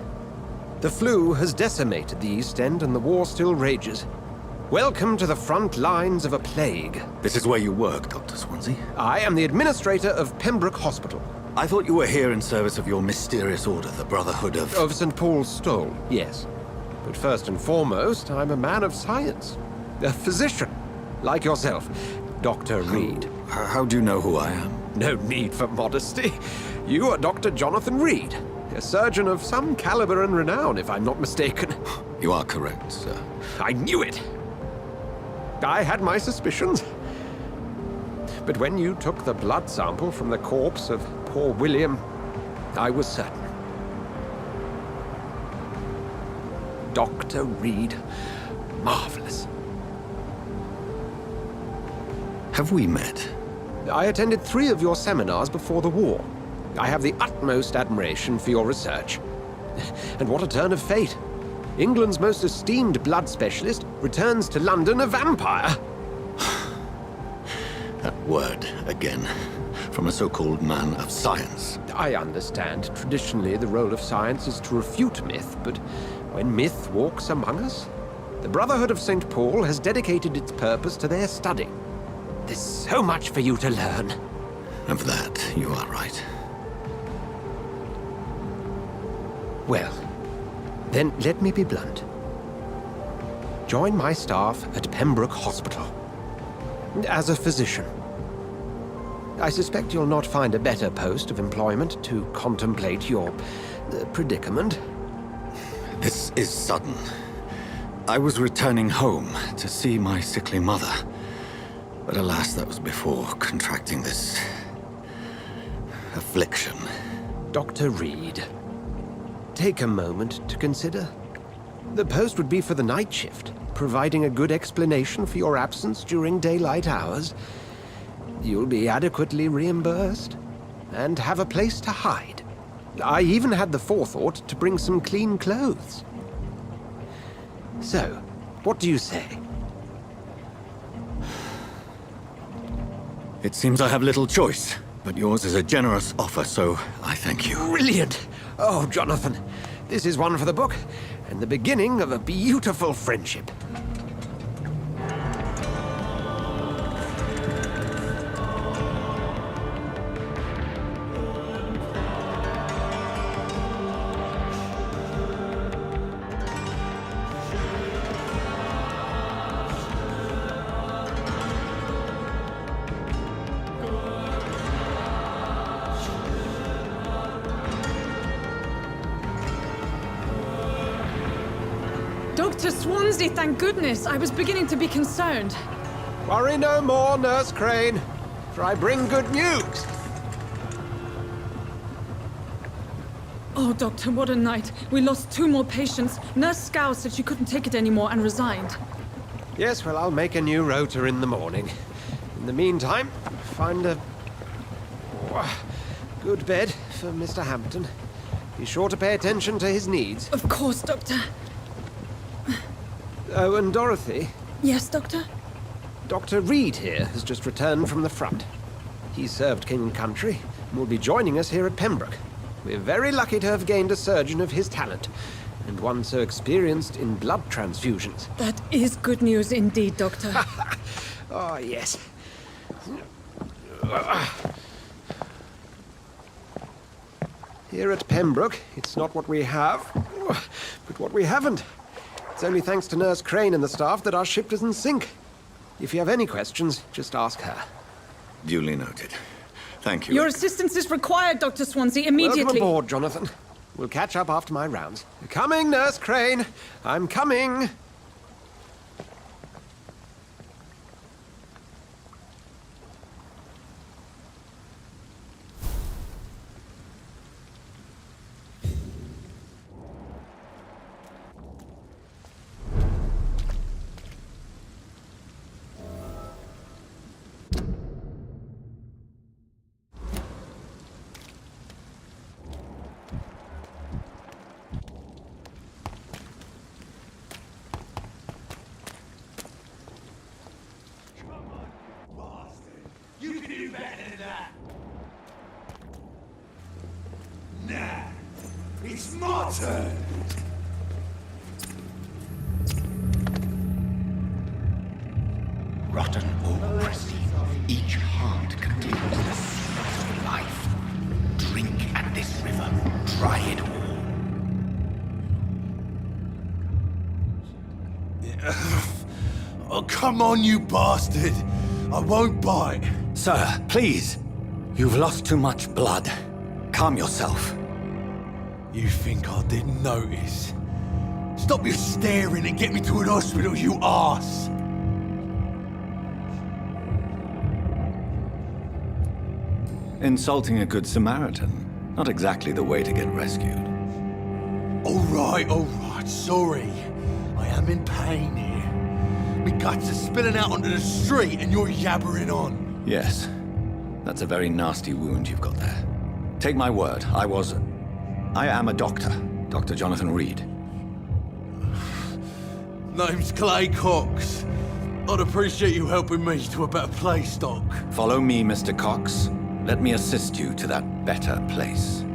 Speaker 7: The flu has decimated the East End and the war still rages. Welcome to the front lines of a plague.
Speaker 4: This is where you work, Dr. Swansea?
Speaker 7: I am the administrator of Pembroke Hospital.
Speaker 4: I thought you were here in service of your mysterious order, the Brotherhood of...
Speaker 7: Of St. Paul's Stole, yes. But first and foremost, I'm a man of science. A physician, like yourself, Dr. Reed.
Speaker 4: How do you know who I am?
Speaker 7: No need for modesty. You are Dr. Jonathan Reed, a surgeon of some caliber and renown, if I'm not mistaken.
Speaker 4: You are correct, sir.
Speaker 7: I knew it! I had my suspicions. But when you took the blood sample from the corpse of poor William, I was certain. Dr. Reed. Marvelous.
Speaker 4: Have we met?
Speaker 7: I attended 3 of your seminars before the war. I have the utmost admiration for your research. And what a turn of fate. England's most esteemed blood specialist returns to London a vampire.
Speaker 4: That word again. From a so-called man of science.
Speaker 7: I understand. Traditionally, the role of science is to refute myth, but when myth walks among us, the Brotherhood of St. Paul has dedicated its purpose to their study. There's so much for you to learn.
Speaker 4: Of that, you are right.
Speaker 7: Well, then let me be blunt. Join my staff at Pembroke Hospital. As a physician. I suspect you'll not find a better post of employment to contemplate your predicament.
Speaker 4: This is sudden. I was returning home to see my sickly mother. But alas, that was before contracting this... affliction.
Speaker 7: Dr. Reed, take a moment to consider. The post would be for the night shift, providing a good explanation for your absence during daylight hours. You'll be adequately reimbursed, and have a place to hide. I even had the forethought to bring some clean clothes. So, what do you say?
Speaker 4: It seems I have little choice, but yours is a generous offer, so I thank you.
Speaker 7: Brilliant! Oh, Jonathan, this is one for the book, and the beginning of a beautiful friendship.
Speaker 16: Swansea, thank goodness. I was beginning to be concerned.
Speaker 7: Worry no more, Nurse Crane, for I bring good news.
Speaker 16: Oh, Doctor, what a night. We lost 2 more patients. Nurse Scow said she couldn't take it anymore and resigned.
Speaker 7: Yes, well, I'll make a new rota in the morning. In the meantime, find a good bed for Mr. Hampton. Be sure to pay attention to his needs.
Speaker 16: Of course, Doctor.
Speaker 7: Oh, and Dorothy.
Speaker 16: Yes, Doctor?
Speaker 7: Dr. Reed here has just returned from the front. He served King and Country and will be joining us here at Pembroke. We're very lucky to have gained a surgeon of his talent, and one so experienced in blood transfusions.
Speaker 16: That is good news indeed, Doctor.
Speaker 7: Oh, yes. Here at Pembroke, it's not what we have, but what we haven't. It's only thanks to Nurse Crane and the staff that our ship doesn't sink. If you have any questions, just ask her.
Speaker 4: Duly noted. Thank you.
Speaker 16: Your assistance is required, Dr. Swansea, immediately.
Speaker 7: Welcome aboard, Jonathan. We'll catch up after my rounds. Coming, Nurse Crane. I'm coming.
Speaker 6: You can do better than that. Nah, it's my turn.
Speaker 2: Rotten or pristine, each heart contains the secret of life. Drink at this river, try it all.
Speaker 6: Oh, come on, you bastard. I won't bite.
Speaker 4: Sir, please. You've lost too much blood. Calm yourself.
Speaker 6: You think I didn't notice? Stop your staring and get me to an hospital, you arse!
Speaker 4: Insulting a good Samaritan. Not exactly the way to get rescued.
Speaker 6: All right, sorry. I am in pain here. My guts are spilling out onto the street and you're yabbering on.
Speaker 4: Yes. That's a very nasty wound you've got there. Take my word, I am a doctor. Dr. Jonathan Reed.
Speaker 6: Name's Clay Cox. I'd appreciate you helping me to a better place, Doc.
Speaker 4: Follow me, Mr. Cox. Let me assist you to that better place.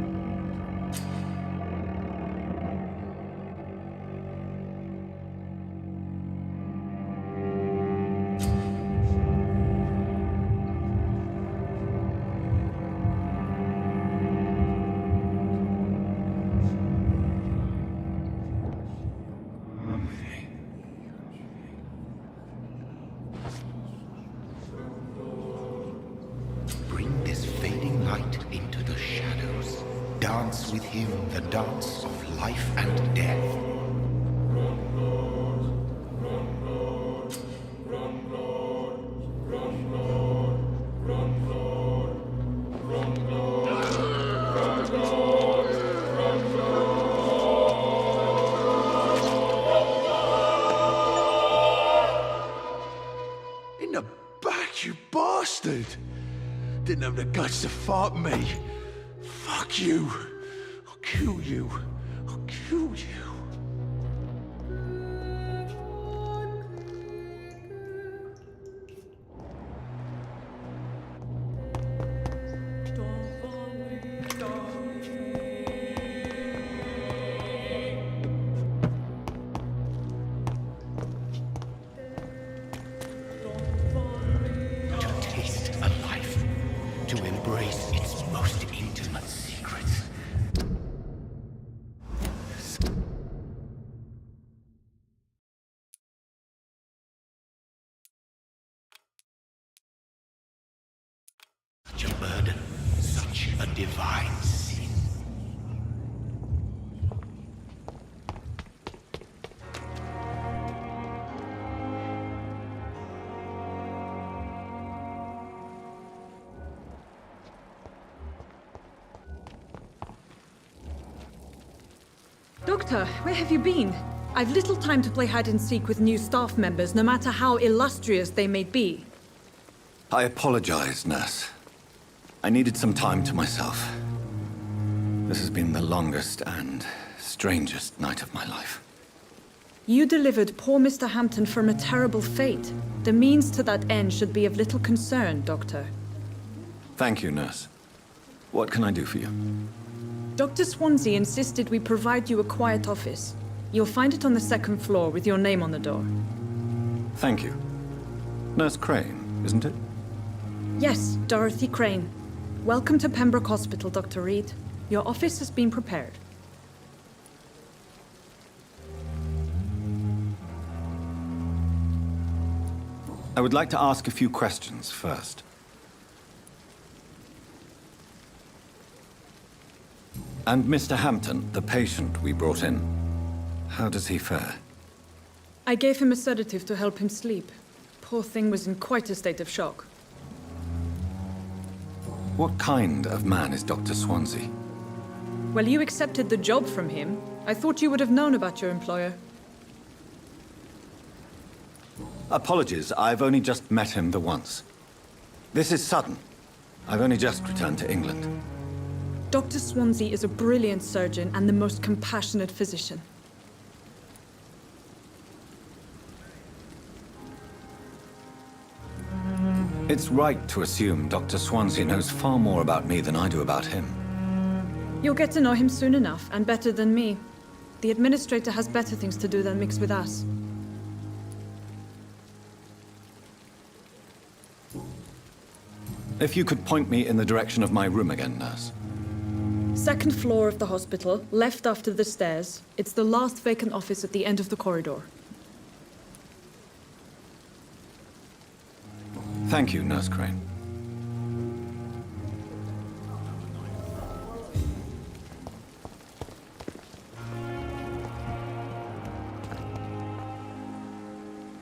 Speaker 2: Bring this fading light into the shadows. Dance with him the dance of life and death.
Speaker 6: In the back, you bastard! Didn't have the guts to fight me. Fuck you. I'll kill you. I'll kill you.
Speaker 2: To taste a life, to embrace its most intimate secrets. Such a burden, such a divine sin.
Speaker 16: Doctor, where have you been? I've little time to play hide and seek with new staff members, no matter how illustrious they may be.
Speaker 4: I apologize, nurse. I needed some time to myself. This has been the longest and strangest night of my life.
Speaker 16: You delivered poor Mr. Hampton from a terrible fate. The means to that end should be of little concern, Doctor.
Speaker 4: Thank you, nurse. What can I do for you?
Speaker 16: Dr. Swansea insisted we provide you a quiet office. You'll find it on the second floor with your name on the door.
Speaker 4: Thank you. Nurse Crane, isn't it?
Speaker 16: Yes, Dorothy Crane. Welcome to Pembroke Hospital, Dr. Reed. Your office has been prepared.
Speaker 4: I would like to ask a few questions first. And Mr. Hampton, the patient we brought in, how does he fare?
Speaker 16: I gave him a sedative to help him sleep. Poor thing was in quite a state of shock.
Speaker 4: What kind of man is Dr. Swansea?
Speaker 16: Well, you accepted the job from him. I thought you would have known about your employer.
Speaker 4: Apologies, I've only just met him the once. This is sudden. I've only just returned to England.
Speaker 16: Dr. Swansea is a brilliant surgeon and the most compassionate physician.
Speaker 4: It's right to assume Dr. Swansea knows far more about me than I do about him.
Speaker 16: You'll get to know him soon enough, and better than me. The administrator has better things to do than mix with us.
Speaker 4: If you could point me in the direction of my room again, nurse.
Speaker 16: Second floor of the hospital, left after the stairs. It's the last vacant office at the end of the corridor.
Speaker 4: Thank you, Nurse Crane.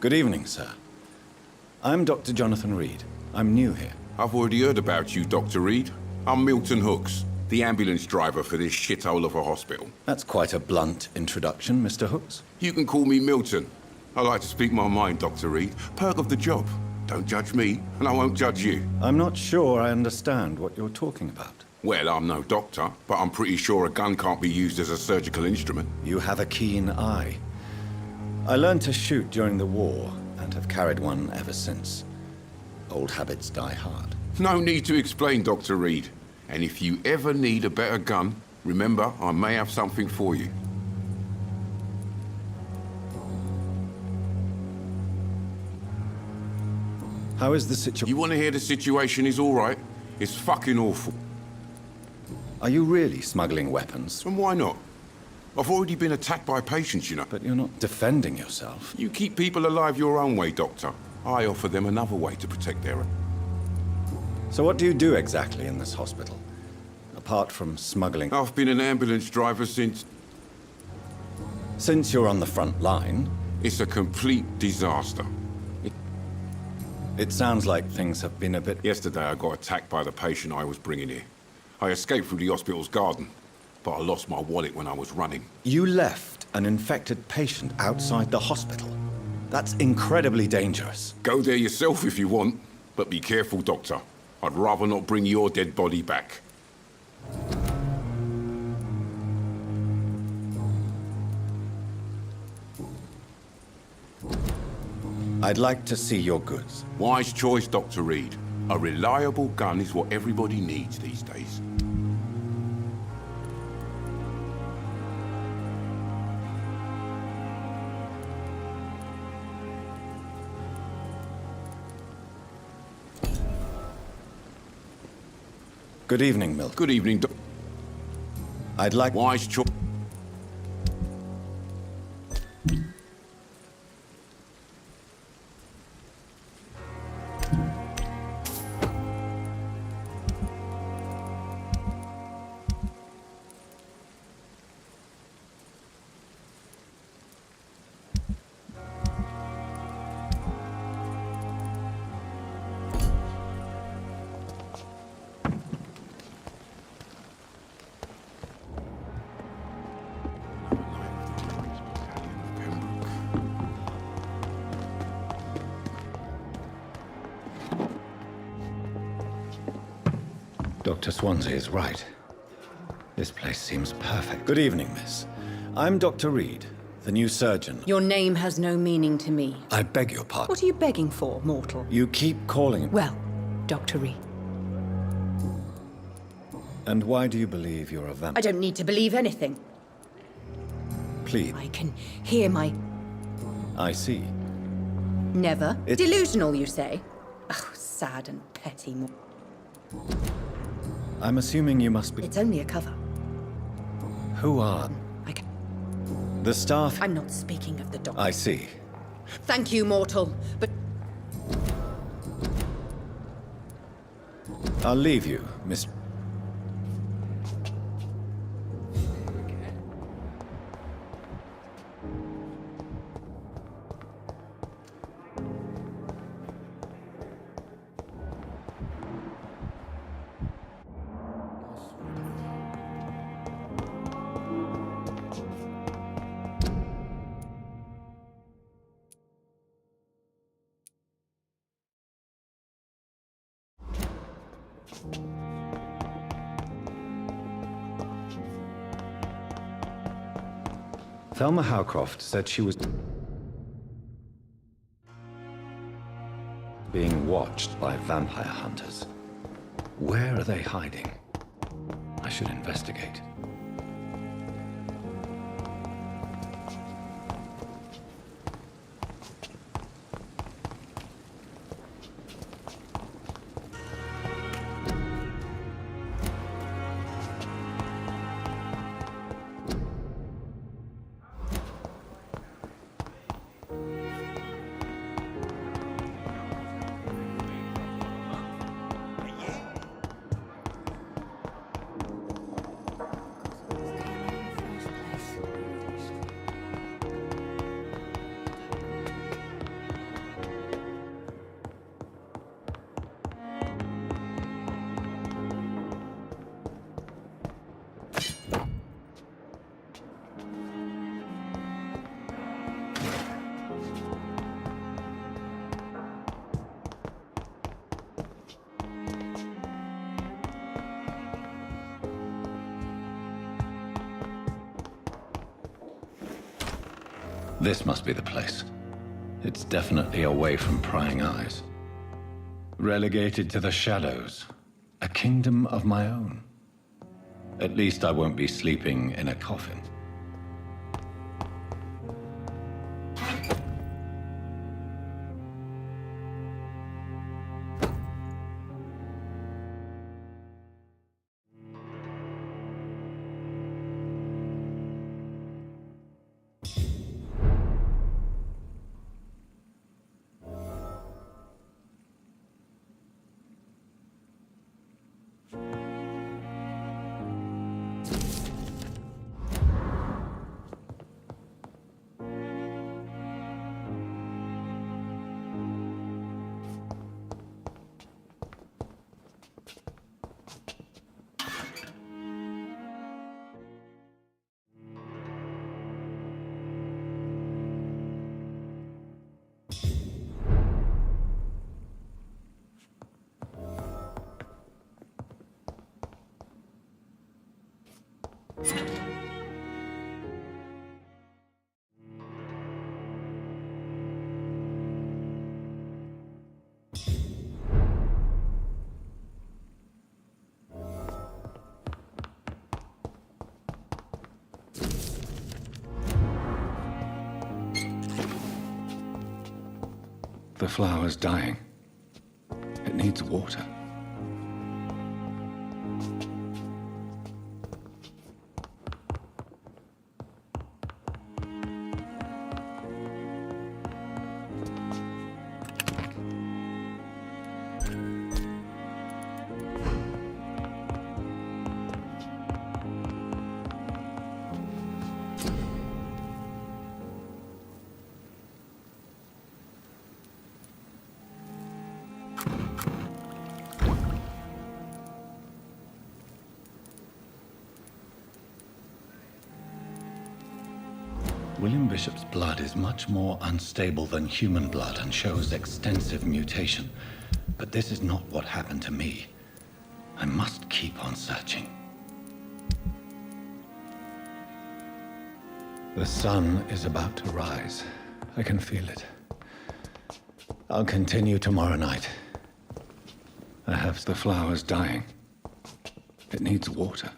Speaker 4: Good evening, sir. I'm Dr. Jonathan Reed. I'm new here.
Speaker 17: I've already heard about you, Dr. Reed. I'm Milton Hooks, the ambulance driver for this shithole of a hospital.
Speaker 4: That's quite a blunt introduction, Mr. Hooks.
Speaker 17: You can call me Milton. I like to speak my mind, Dr. Reed. Perk of the job. Don't judge me, and I won't judge you.
Speaker 4: I'm not sure I understand what you're talking about.
Speaker 17: Well, I'm no doctor, but I'm pretty sure a gun can't be used as a surgical instrument.
Speaker 4: You have a keen eye. I learned to shoot during the war, and have carried one ever since. Old habits die hard.
Speaker 17: No need to explain, Dr. Reed. And if you ever need a better gun, remember, I may have something for you.
Speaker 4: How is the situation?
Speaker 17: You want to hear the situation is all right? It's fucking awful.
Speaker 4: Are you really smuggling weapons?
Speaker 17: And why not? I've already been attacked by patients, you know.
Speaker 4: But you're not defending yourself.
Speaker 17: You keep people alive your own way, Doctor. I offer them another way to protect their...
Speaker 4: So what do you do exactly in this hospital? Apart from smuggling...
Speaker 17: I've been an ambulance driver since...
Speaker 4: Since you're on the front line?
Speaker 17: It's a complete disaster.
Speaker 4: It sounds like things have been a bit...
Speaker 17: Yesterday I got attacked by the patient I was bringing here. I escaped through the hospital's garden, but I lost my wallet when I was running.
Speaker 4: You left an infected patient outside the hospital? That's incredibly dangerous.
Speaker 17: Go there yourself if you want, but be careful, Doctor. I'd rather not bring your dead body back.
Speaker 4: I'd like to see your goods.
Speaker 17: Wise choice, Dr. Reed. A reliable gun is what everybody needs these days.
Speaker 4: Good evening, Milton.
Speaker 17: Good evening,
Speaker 4: I'd like...
Speaker 17: Wise choice.
Speaker 4: Dr. Swansea is right. This place seems perfect. Good evening, miss. I'm Dr. Reed, the new surgeon.
Speaker 18: Your name has no meaning to me.
Speaker 4: I beg your pardon.
Speaker 18: What are you begging for, mortal?
Speaker 4: You keep calling...
Speaker 18: Well, Dr. Reed.
Speaker 4: And why do you believe you're a vampire?
Speaker 18: I don't need to believe anything.
Speaker 4: Please.
Speaker 18: I can hear my...
Speaker 4: I see.
Speaker 18: Never. Delusional, you say? Oh, sad and petty.
Speaker 4: I'm assuming you must be...
Speaker 18: It's only a cover.
Speaker 4: Who are... The staff...
Speaker 18: I'm not speaking of the doctor.
Speaker 4: I see.
Speaker 18: Thank you, mortal, but...
Speaker 4: I'll leave you, Miss... Thelma Howcroft said she was being watched by vampire hunters. Where are they hiding? I should investigate. This must be the place. It's definitely away from prying eyes. Relegated to the shadows. A kingdom of my own. At least I won't be sleeping in a coffin. The flower's dying. It needs water. William Bishop's blood is much more unstable than human blood and shows extensive mutation. But this is not what happened to me. I must keep on searching. The sun is about to rise. I can feel it. I'll continue tomorrow night. I have the flowers dying. It needs water.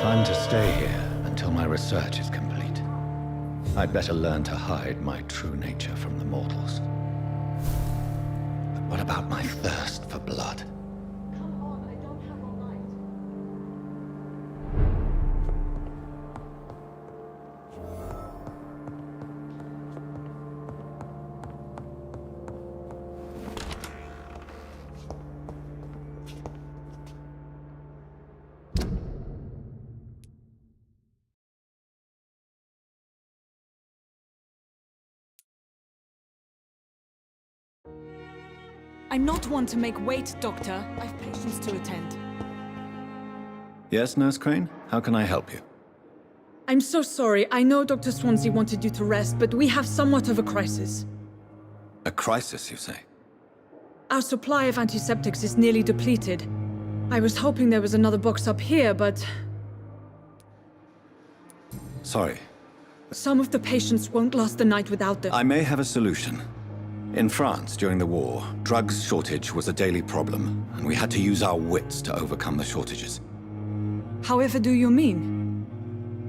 Speaker 4: I'm to stay here until my research is complete. I'd better learn to hide my true nature from the mortals. But what about my thirst for blood?
Speaker 16: I'm not one to make wait, Doctor. I've patients to attend.
Speaker 4: Yes, Nurse Crane? How can I help you?
Speaker 16: I'm so sorry. I know Dr. Swansea wanted you to rest, but we have somewhat of a crisis.
Speaker 4: A crisis, you say?
Speaker 16: Our supply of antiseptics is nearly depleted. I was hoping there was another box up here, but...
Speaker 4: Sorry.
Speaker 16: Some of the patients won't last the night without them.
Speaker 4: I may have a solution. In France, during the war, drugs shortage was a daily problem, and we had to use our wits to overcome the shortages.
Speaker 16: However do you mean?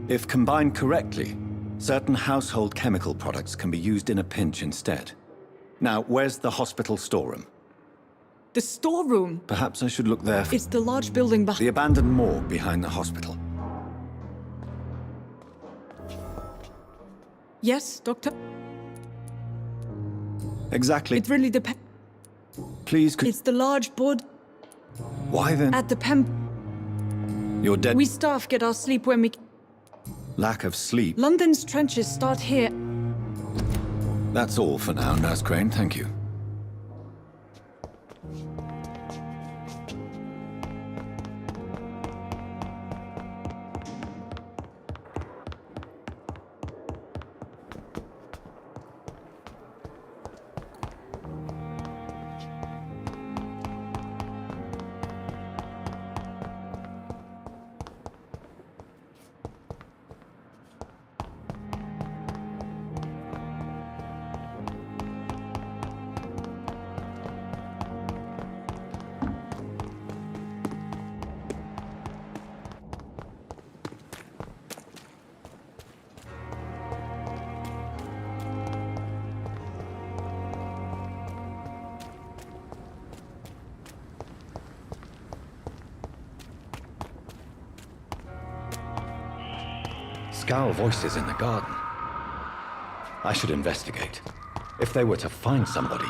Speaker 4: If combined correctly, certain household chemical products can be used in a pinch instead. Now, where's the hospital storeroom?
Speaker 16: The storeroom?
Speaker 4: Perhaps I should look there.
Speaker 16: It's the large building behind...
Speaker 4: The abandoned morgue behind the hospital.
Speaker 16: Yes, Doctor?
Speaker 4: Exactly.
Speaker 16: It really depends.
Speaker 4: Please, could...
Speaker 16: It's the large board...
Speaker 4: Why then?
Speaker 16: At the Pem...
Speaker 4: You're dead...
Speaker 16: We staff get our sleep when we...
Speaker 4: Lack of sleep.
Speaker 16: London's trenches start here.
Speaker 4: That's all for now, Nurse Crane. Thank you. Scowl voices in the garden. I should investigate. If they were to find somebody.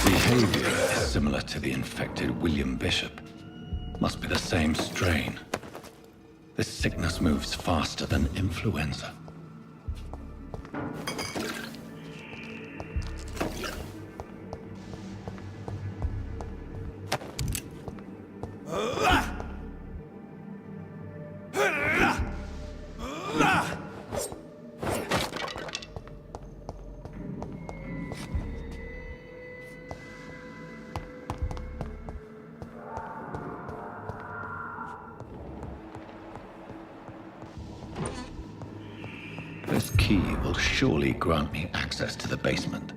Speaker 4: Behavior is similar to the infected William Bishop. Must be the same strain. This sickness moves faster than influenza. This key will surely grant me access to the basement.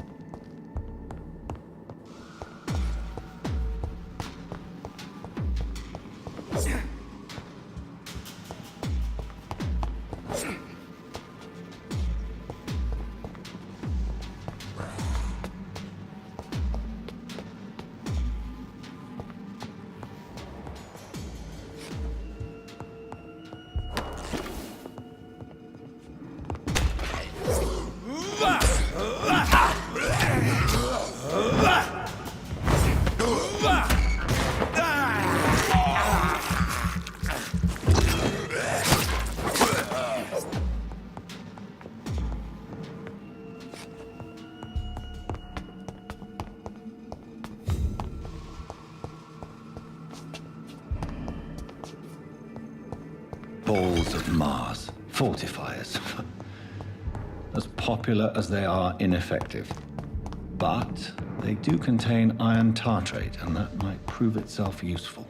Speaker 4: Balls of Mars, fortifiers. As popular as they are ineffective. But they do contain iron tartrate, and that might prove itself useful.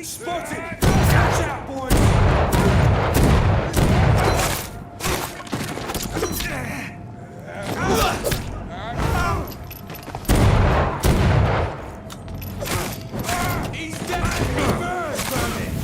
Speaker 5: Spotted! Catch out, boys! He's definitely birds, Vermin!